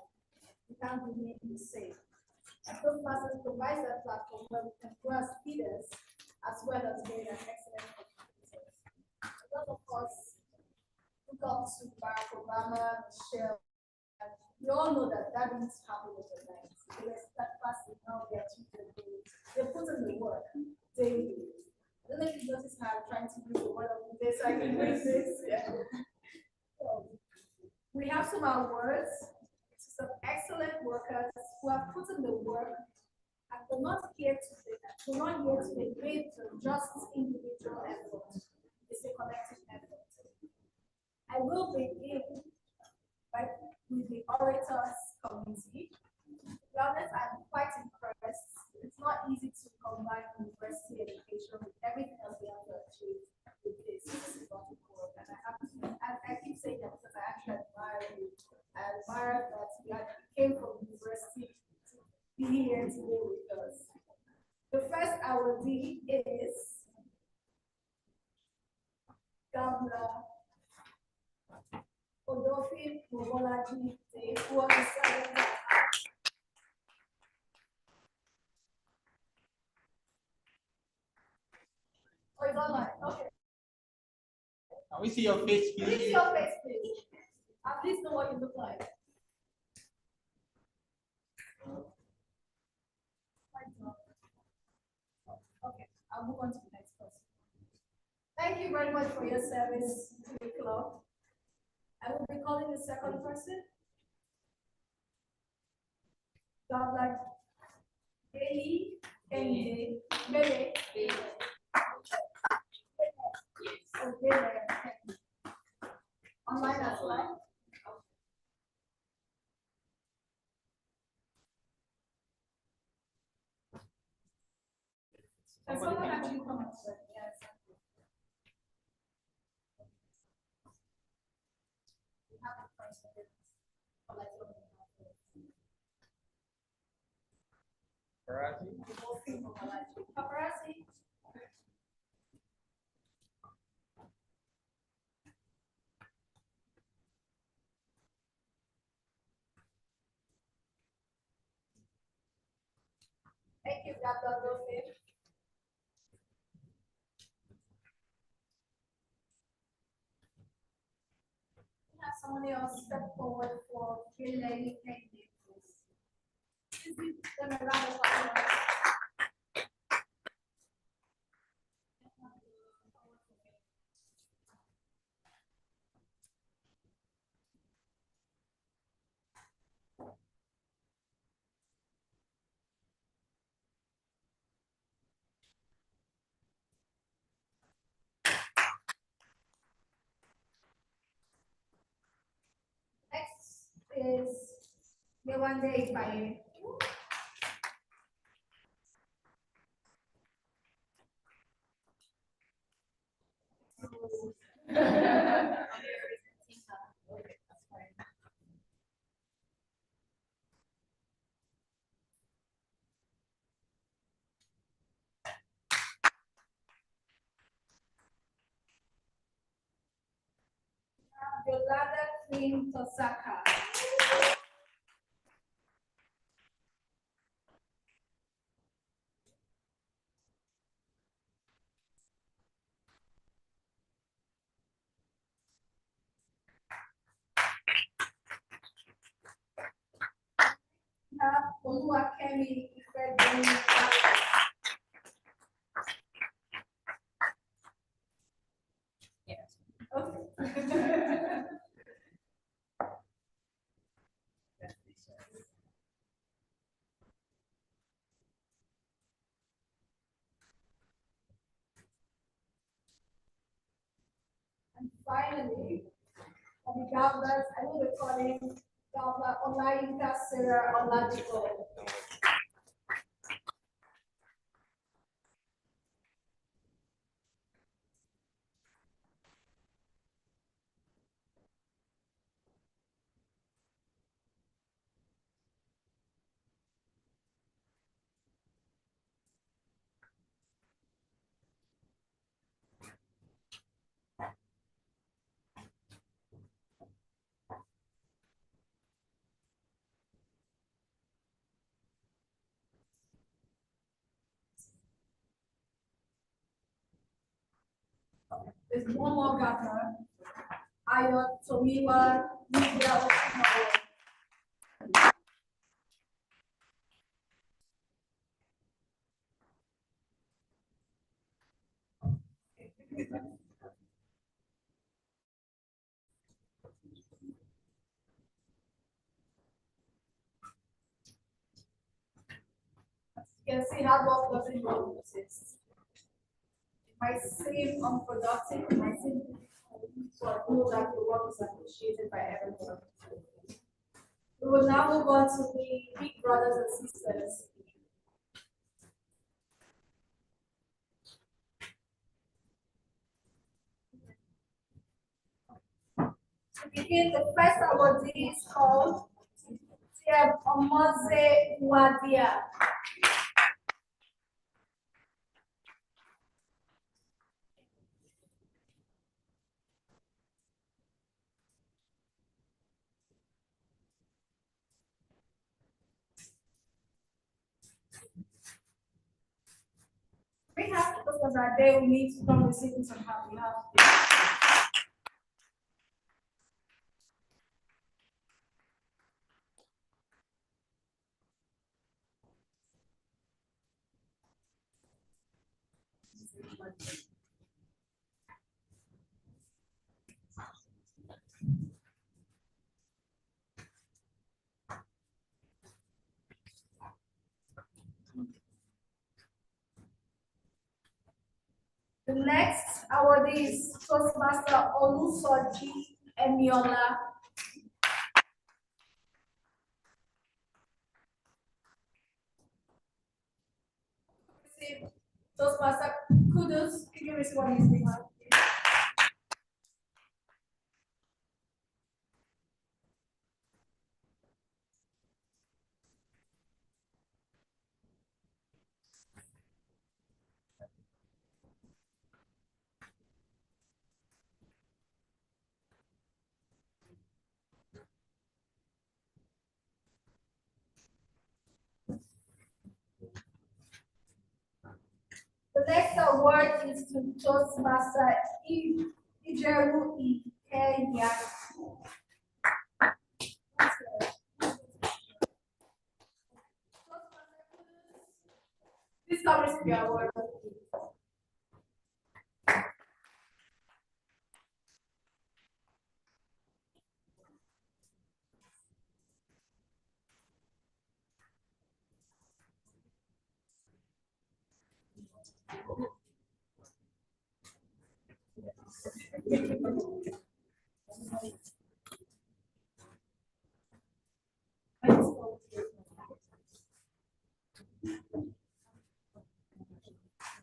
We can't remain the same. And Toastmasters provides a platform where we can grow as leaders as well as being an excellent contributors. A lot of us look up to Barack Obama, Michelle, and we all know that that didn't happen overnight. They were steadfast in how they achieved their goals. They put in the work daily. I don't know if you notice how I'm trying to use the word of the day so I can use this. Yeah. So, we have some awards to some excellent workers who have put in the work and we're not here to say that. We're not here to equate just individual effort. It's a collective effort. I will begin with the orators committee. To be honest, I'm quite impressed. It's not easy to combine university education with everything else we have to achieve with this. This is not work, and I keep saying that because I actually admire you. I admire that you came from university to be here today with us. The first awardee is Governor Odofin Mobolaji, who was the Oh, it's online. Okay. Can we see your face, please? Please see your face, please. At least know what you look like. Okay, I'll move on to the next person. Thank you very much for your service to the club. I will be calling the second person. God like Bailey Kende Bele. Oh, Bele. Online as well. Can someone actually come and say, yes? We have a person. Paparazzi. Thank you, Dr. Joseph. Have someone else step forward for relay techniques. Give them a round of applause. Next is Yewande Ipaye. Yolanda Queen Tosaka. Oluwakemi Ifedemi. Yes. Okay. And finally, on the governors, I will be calling Governor Olayinka Sarah Oladipo. There's one more governor, Ayo Tomiwa Media. You can see how work doesn't go exist. It might seem unproductive, it might seem so I know that the work is appreciated by everyone. We will now move on to the big brothers and sisters. To begin, the first awardee is called Sept Omoze Wadia. We have because our day we need to come receive some help. We have The next awardee is Toastmaster Olusoji Emiola. Toastmaster Kudos. Can you receive one is being out? The next award is to Toastmaster Ijeru Ikenya. Please come receive your award.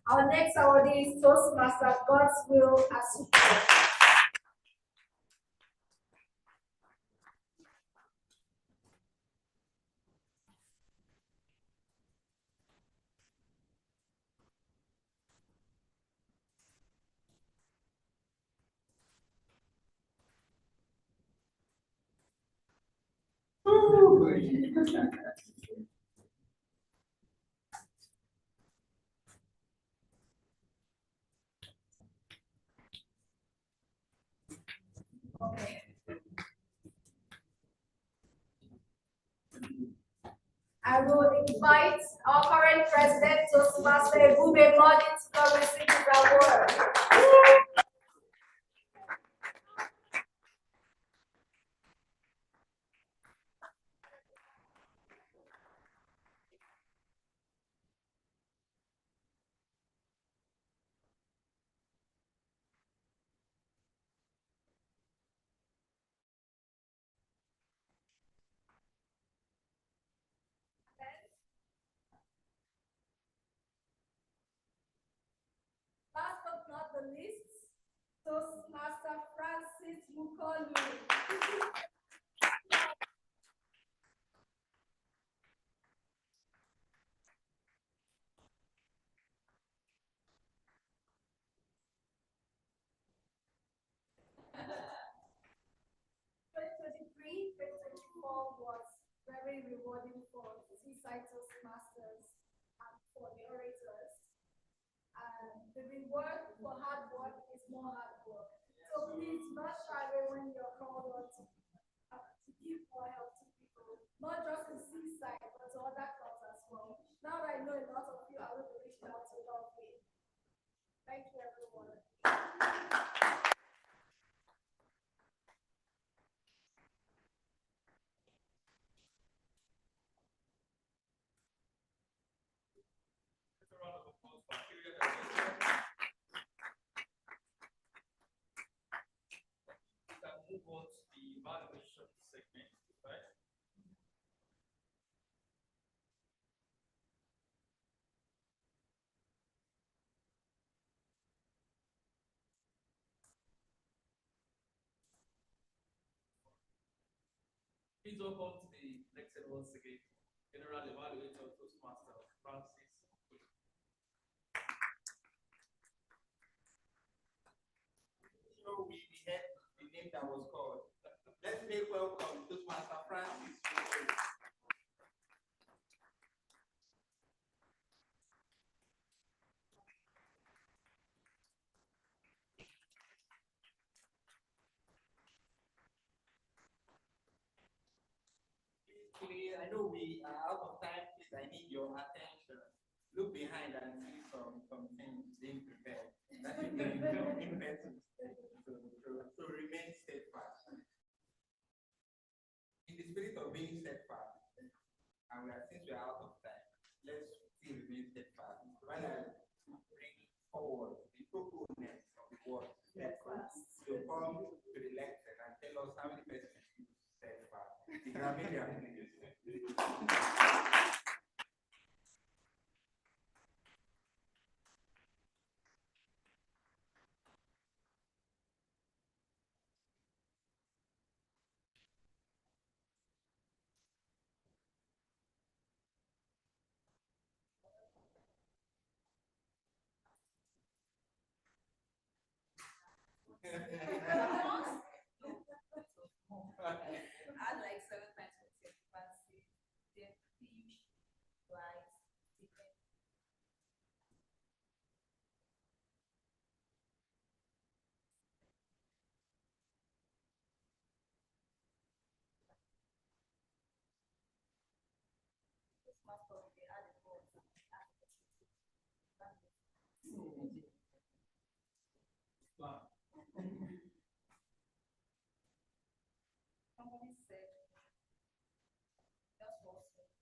Our next awardee is Toastmaster God's Will Asuka. I will invite our current president, Toastmaster Ebube Lodi, to come receive his award. Last but not the least, Toastmaster Francis Mukolu. 2023-2024 was very rewarding for Seaside Toastmasters and for the orators. And the reward for hard work is more hard work. So please not shy away when you're called on to give more help to people, not just in Seaside, but to other clubs as well. Now that I know a lot of you are going to reach out to a lot of me. Thank you, everyone. Move on to the evaluation segment, right? Please welcome to the lecture once again, General Evaluator Toastmaster Francis. So we had the name that was called. Let's make welcome Toastmaster Francis. I know we are out of time. Please, I need your attention. Look behind and see some things being prepared. That is so remain steadfast. In the spirit of being steadfast, and since we are out of time, let's still remain steadfast. While I bring forward the Eko what? You come to the lecture and tell us how many persons you said far. The grammarian, please. I'd like 7 times 10 fancy. Then fish, rice, chicken. This must be added more. Somebody said, that's what said.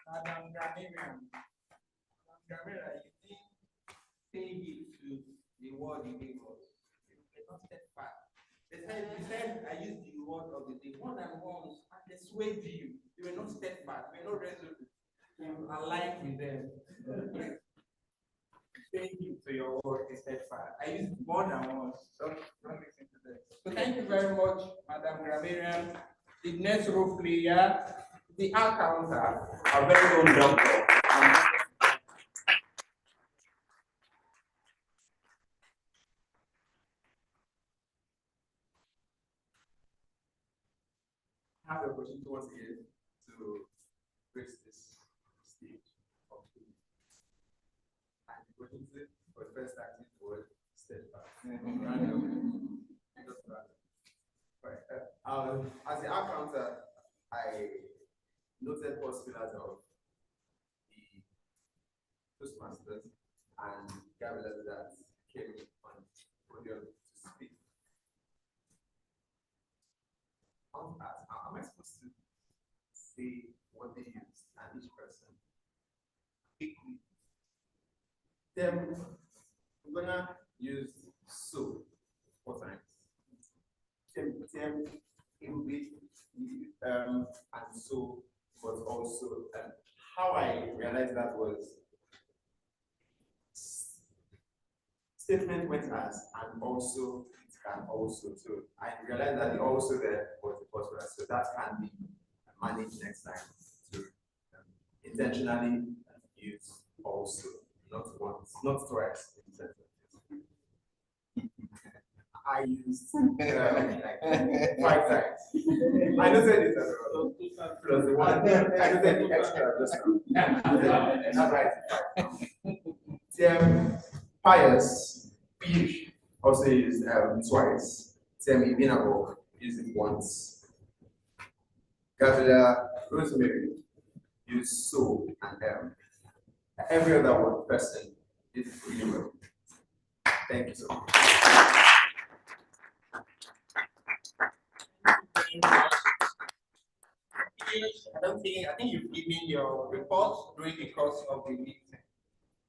Madam Grammarian. Madam Grammarian, you didn't say it to the word you gave us. You were not steadfast. You said I used the word of the day more than once and persuade you. You were not steadfast, you were not resolute. You aligned with them. Thank you to your word is steadfast. I used more than once. Don't listen to them. So thank you very much, Madam Grammarian. The next role player, the accountant, a very own doctor. Have the opportunity once again to grace this stage of the and the opportunity for the first active word steadfast. Right. As the accountant, I noted 4 pillars of the Toastmasters and gatherers that came on podium to speak. Am I supposed to say what they used and each person quickly? Then we're gonna use so 4 times. It will be and so, but also how I realized that was statement went as and also it can also. So I realized that the also there was the possible. So that can be managed next time to intentionally use also, not once, not twice in sentences. I used like 5 times. I noted it as well. Plus the one, I noted the extra just now. That's right. Pious, Pish also used twice. Ibinabo used it once. Gabriela, Rosemary used so and every other one person did really well. Thank you so much. I think you've given your report during the course of the meeting.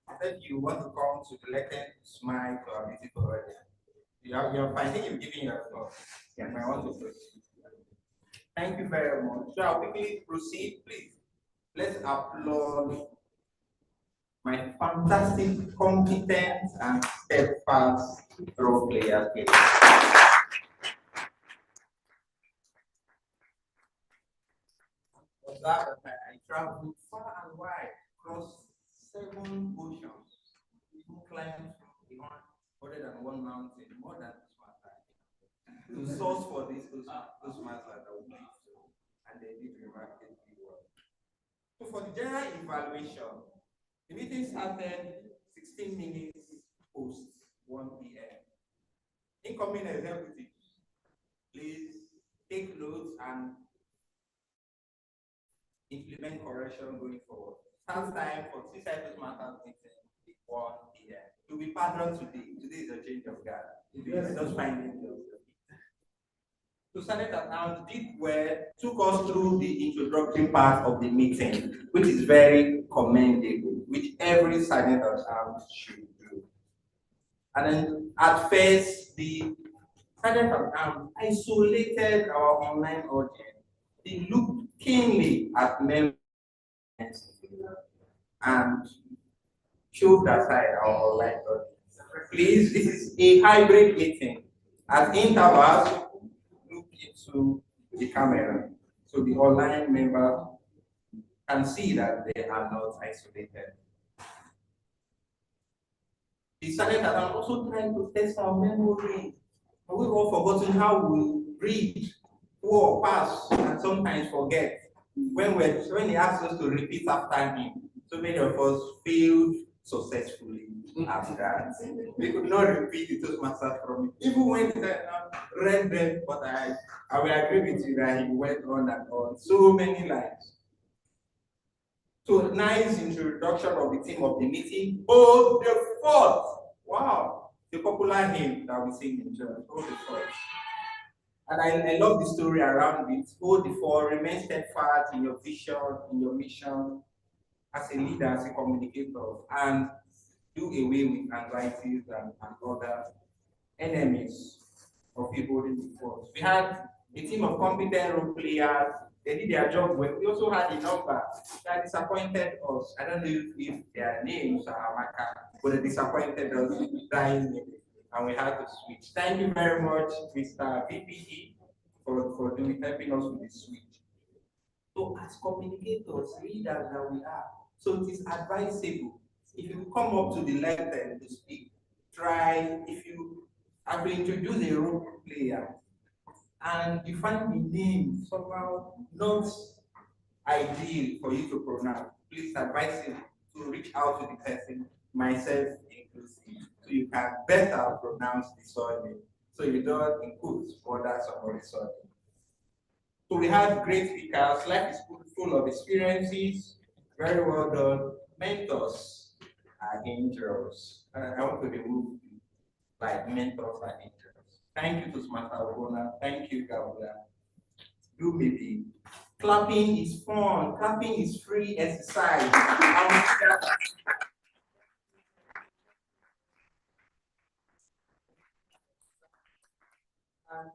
I said you want to come to the lecture, smile to our beautiful audience. You're fine. I think you've given your report. Yeah, I want to proceed. Thank you very much. So I'll quickly proceed, please. Let's applaud my fantastic, competent, and steadfast role players. For that, I traveled far and wide, across 7 oceans, even climbed beyond other than one mountain, more than to source for those masters that we need to, and they did remarkably well. So for the general evaluation, the meeting started 16 minutes post 1 p.m. Incoming executives, please take notes and implement correction going forward. Start time for Seaside Toastmasters meeting 1 p.m. You'll be pardoned today. Today is a change of guard. Yes. Just find it. So Senate account did well, took us through the introductory part of the meeting, which is very commendable, which every Senate account should do. And then at first, the Senate account isolated our online audience. They looked keenly at members and showed aside our online audience. Please, this is a hybrid meeting. At intervals, look into the camera so the online member can see that they are not isolated. The Senate are also trying to test our memory. We've all forgotten how we read, walk, pass, and sometimes forget. When he asks us to repeat after him, so many of us failed successfully after that. We could not repeat the Toastmasters from it. Even when he read them, but I will agree with you that he went on and on so many lines. So nice introduction of the theme of the meeting. Oh, the fourth. Wow, the popular hymn that we sing in church. Oh, the fourth. And I love the story around it. Oh, the four, remain steadfast in your vision, in your mission, as a leader, as a communicator, and do away with anxieties and other enemies of people holding the fort. We had a team of competent role players. They did their job well. We also had a number that disappointed us. I don't know if their names are Amaka, but they disappointed us dying, and we had to switch. Thank you very much, Mr. PPE, for helping us with the switch. So as communicators, leaders that we are, so it is advisable if you come up to the left and to speak, try, if you have to introduce a role player and you find the name somehow not ideal for you to pronounce, please advise him to reach out to the person, myself inclusive, so you can better pronounce the surname, so you don't input further somebody's surname. So we have great speakers. Life is full of experiences. Very well done. Mentors are angels. I want to remove like mentors are angels. Thank you to Smarta Rona. Thank you, Gabriel. Do maybe. Clapping is fun. Clapping is free exercise. And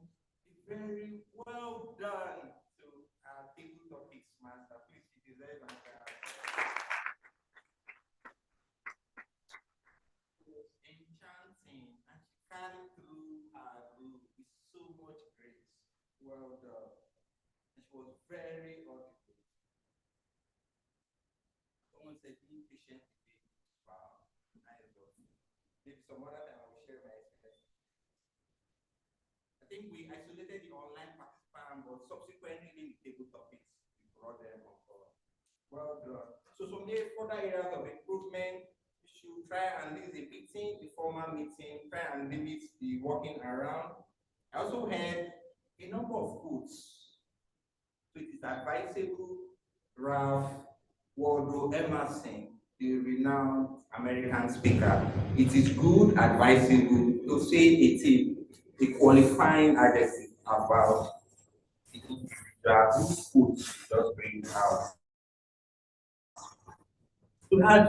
very well done to our table topics master. Please, you deserve an enchanting, and she carried through her group with so much grace. Well done. And she was very audible. Someone said, being patient today. Wow, nice one. Maybe some other time I will share my experience. I think we isolated the online participant, but subsequently in the table topics, we brought them on board. Well done. So some further areas of improvement, we should try and limit the meeting, the formal meeting, try and limit the walking around. I also had a number of quotes. So it is advisable, Ralph Waldo Emerson, the renowned American speaker. It is good, advisable to say a qualifying adjective about the individual whose quotes just bring out. We had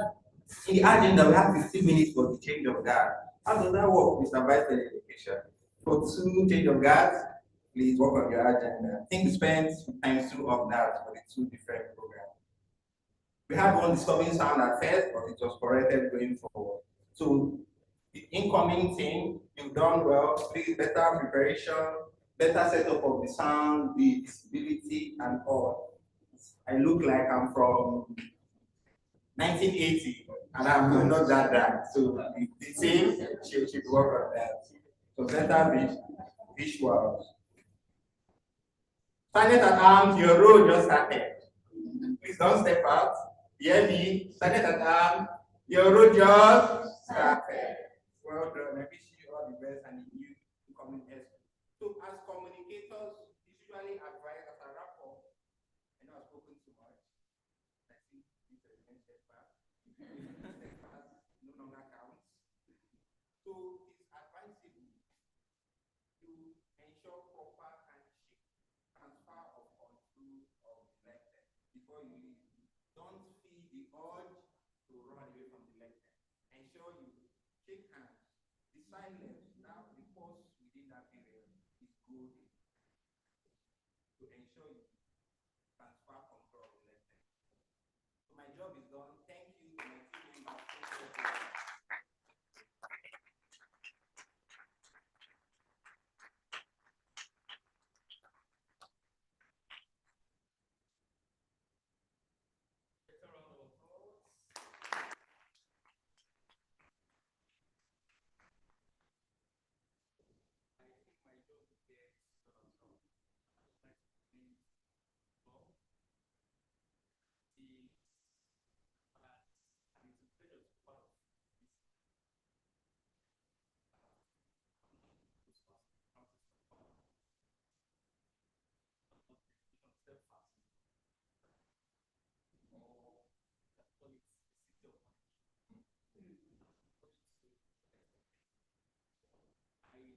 in the agenda, we have 15 minutes for the change of guard. How does that work, Mr. Vice President Education? For 2 change of guards, please work on your agenda. I think we spent times 2 of that for the 2 different programs. We had one disturbing sound at first, but it was corrected going forward. So the incoming team, you've done well. Please, better preparation, better setup of the sound, the visibility, and all. I look like I'm from 1980, and I'm not that. So the team should work on that. So better visuals. Sergeant at arms, your role just started. Please don't step out. Hear me. Sergeant at arms, your role just started. Well done. I wish you all the best and the new incoming S. So as communicators, usually advise as a wrap up. I know I've spoken too much. I think this is a step back. Step back no longer counts. So it's advisable to ensure proper handshake transfer of control of the lecture before you leave. Don't feel the urge to run away from the lecture. Ensure you shake hands. The silence, now the pause within that period is golden to ensure you transfer control of the lecture. So my job is done. Thank you to my team members.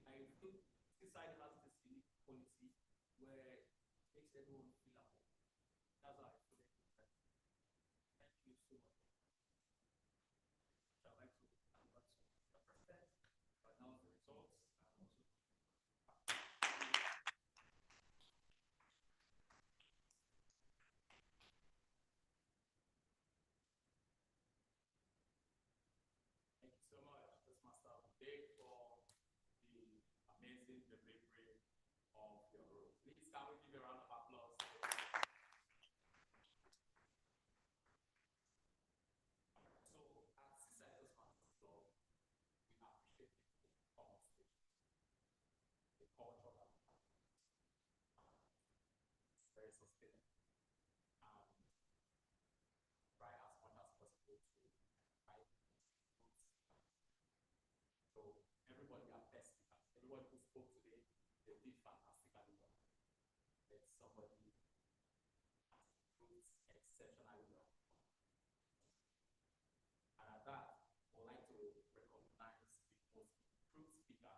I think Seaside has this unique quality where it makes everyone feel at home. That's how I feel it. Thank you so much. I'd like to hand over to the president to announce the results and also. Thank you so much, Toastmaster Big, for the amazing delivery of your role. Please, can we give a round of applause? So, at Seaside Toastmasters Club, we appreciate people who come on stage. The culture that we have is very sustainable. And try as much as possible to invite groups. So, everybody are best speakers. Everybody who spoke today, they did fantastically well. There's somebody has improved exceptionally well. And at that, I would like to recognize the most improved speaker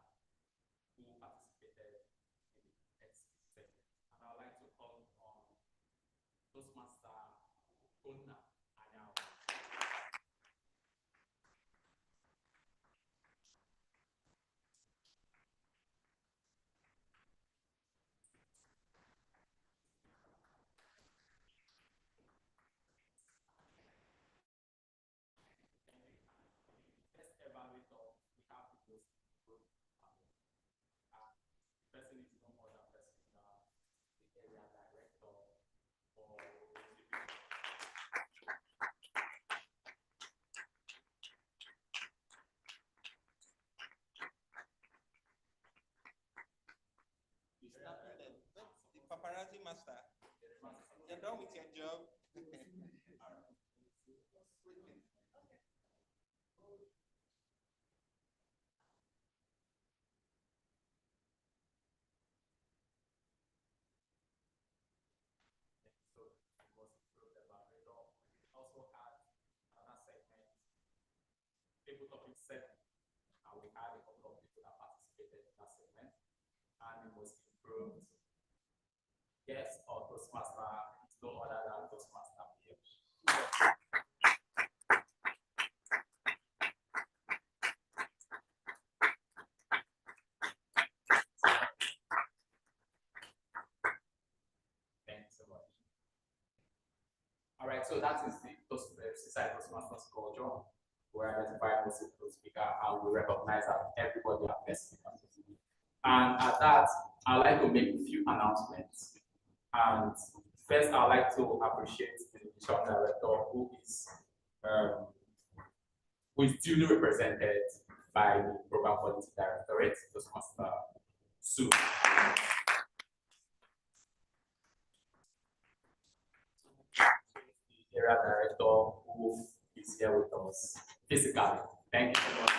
who participated in the next segment. And I would like to call on Toastmaster Kona Anyao. First evaluator, we have the most improved panel. The person is no other person than the area director for The paparazzi master. You're done with your job. So it was improved evaluator. We also had another segment, table topic 7, and we had a couple of people that participated in that segment, and it was improved. Yes, or Toastmaster, it's no other than Toastmaster PH. Thanks so much. All right, so that is the Seaside Toastmasters culture. We identify most people speaker and we recognize that everybody has best speakers. And at that, I'd like to make a few announcements. And first, I'd like to appreciate the division director who is duly represented by the Program Quality Directorate, Toastmaster Sue. The area director who is here with us physically. Thank you so much.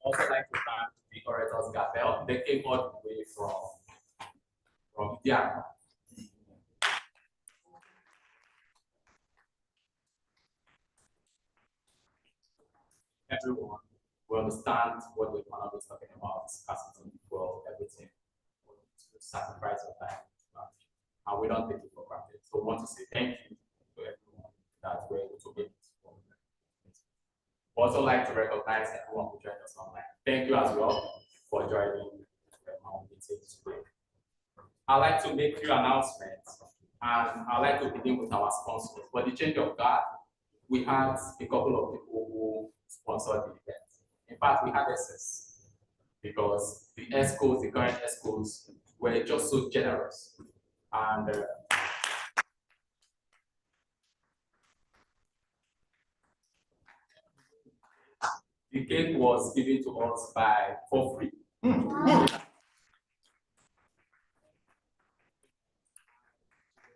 Also like to thank the orators Gabel. They came all the way from India. Everyone will understand what the economy is talking about, scarcity for everything, to sacrifice of time, and we don't take it for granted. So we want to say thank you to everyone that we're able to make this. We also like to recognize everyone who joined us online. Thank you as well for joining our meeting today. I'd like to make a few announcements, and I'd like to begin with our sponsors. For the change of guard, we had a couple of people who sponsored the event. In fact, we had excess because the ESCOs, the current ESCOs, were just so generous. And the cake was given to us for free.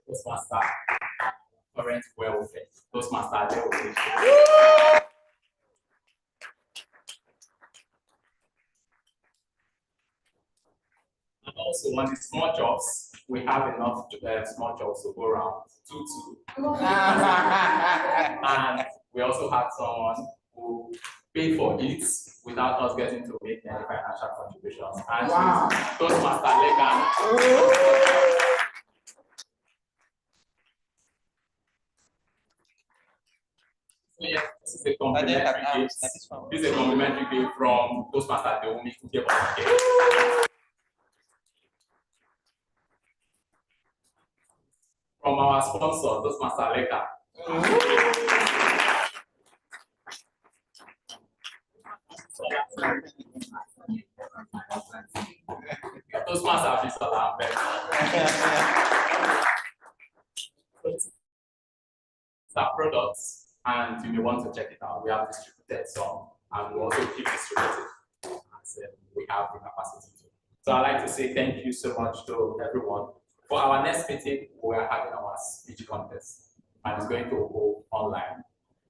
Toastmaster, current welfare. Toastmaster, and also on the small jobs, we have enough small jobs to go around. And we also had someone who paid for it without us getting to make any financial contributions. And wow. Toastmaster Legan. So yes, this is a complimentary gift. This is a complimentary gift from Toastmaster Deomi to give us a cake. From our sponsor, Toastmaster Leka. Toastmaster Fisala. Our products, and you may want to check it out. We have distributed some, and we also keep distributing as we have the capacity to. So I'd like to say thank you so much to everyone. For our next meeting, we are having our speech contest, and it's going to go online.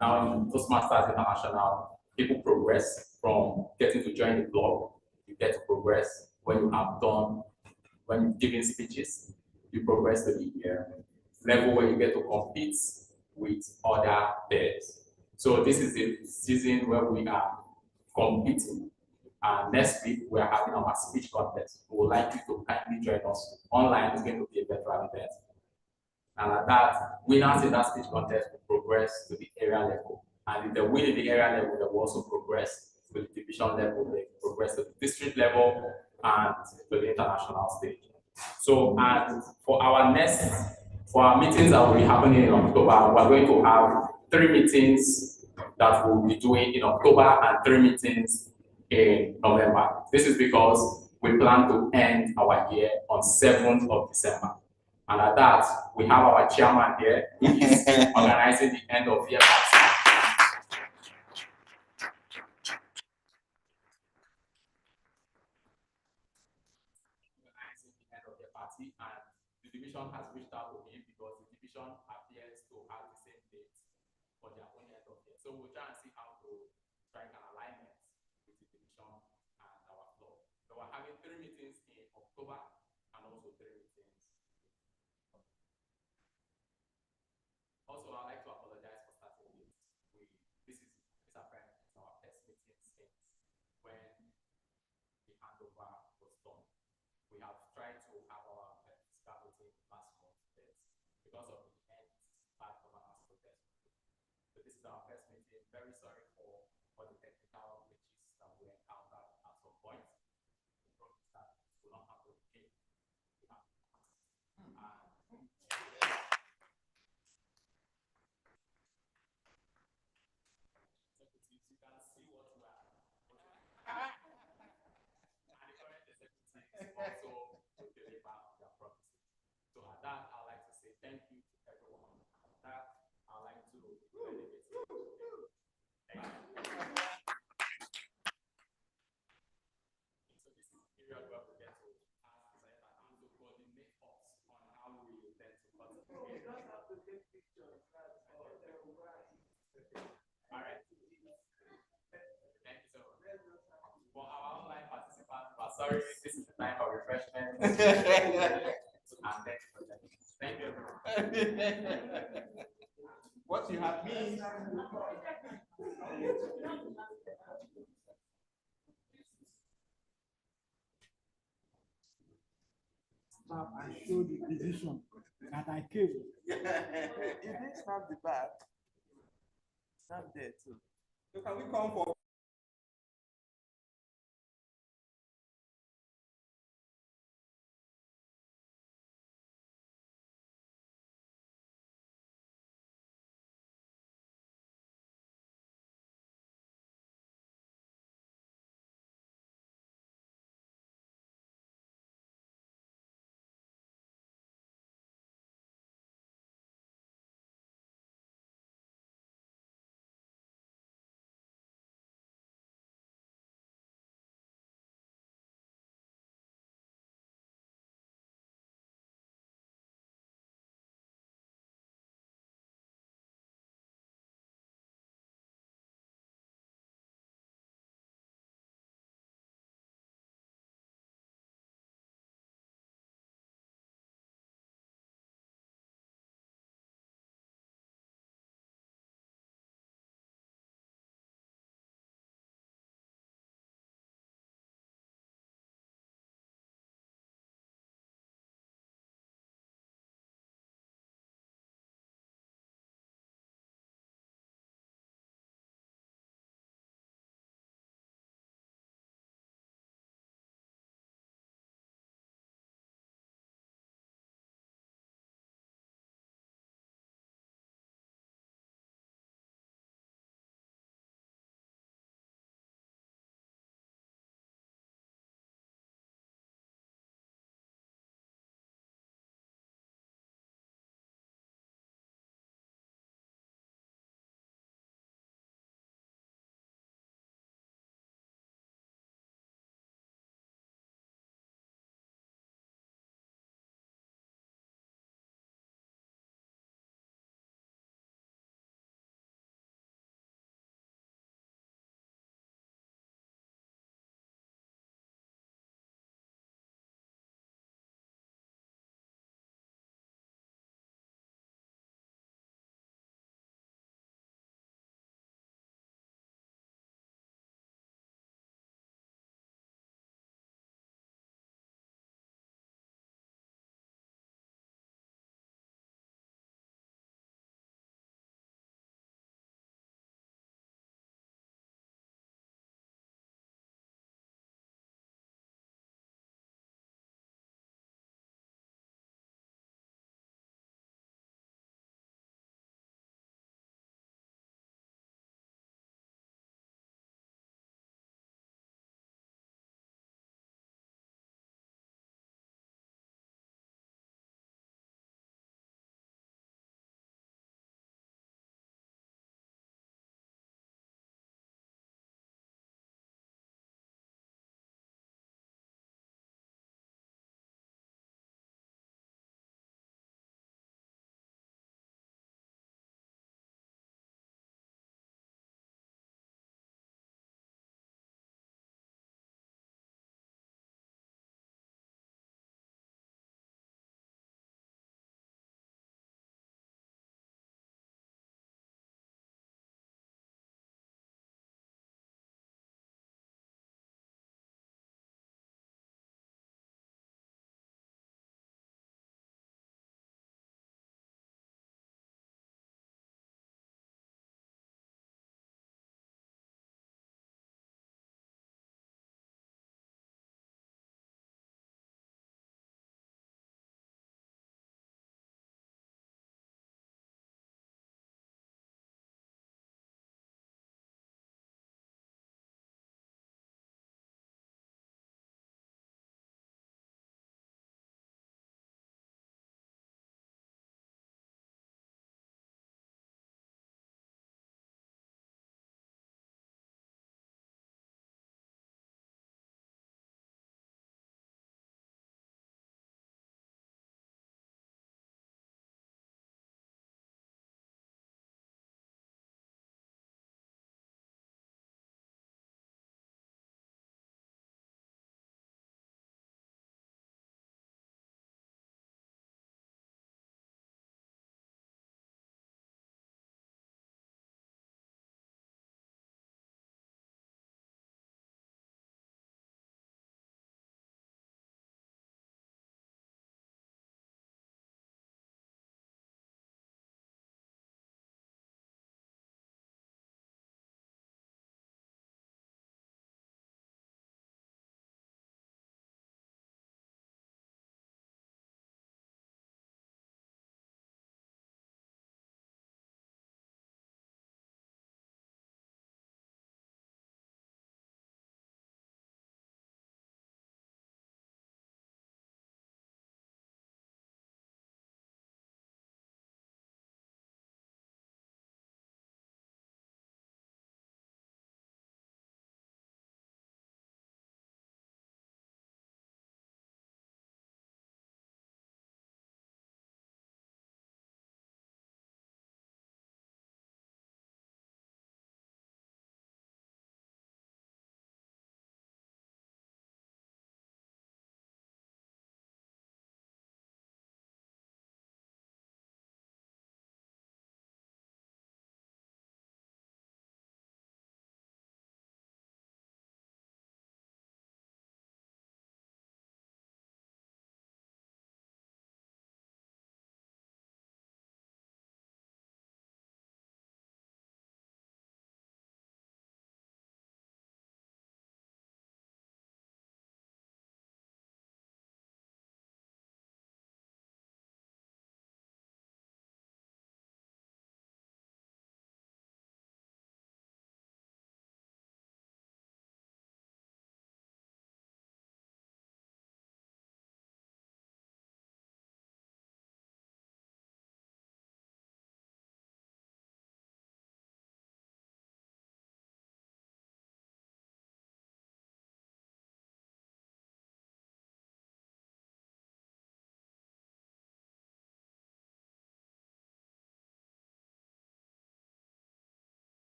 Now, in Toastmasters International, people progress from getting to join the club. You get to progress when you have done, when you've given speeches, you progress to the level where you get to compete with other pairs. So this is the season where we are competing. And next week, we are having our speech contest. We would like you to kindly join us. Online is going to be a virtual event. And at that, winners in that speech contest will progress to the area level. And if they win in the area level, they will also progress to the division level, they progress to the district level, and to the international stage. So, and for our meetings that will be happening in October, we're going to have 3 meetings that we'll be doing in October and 3 meetings in November. This is because we plan to end our year on 7th of December. And at that, we have our chairman here who is organizing the end of year party. Organizing the end of year party, and the division has reached out to him because the division appears to have the same date for their own end of year. So we'll try and see how to strike an alignment with the division and our club. So we're having 3 meetings in October and also 3 meetings. Also, I'd like to apologize for starting late. This is apparently our first meeting since when the handover was done. We have tried to have our start meeting last month, but because of the end bad governance protest. So this is our first meeting. Very sorry for the technical glitches that we encountered at some point. The promise that will not happen again. that, I'd like to say thank you to everyone. That, I'd like to dedicate to you. Thank you. So this is the period where we get to ask and to coordinate us on how we intend to participate. You don't have to take pictures. All right. Thank you so much. For our online participants, sorry, this is the time for refreshment. And thank you for that. Thank you. What you have missed. Snap and show the position that I came. You didn't snap the back. Snap there too. So can we come for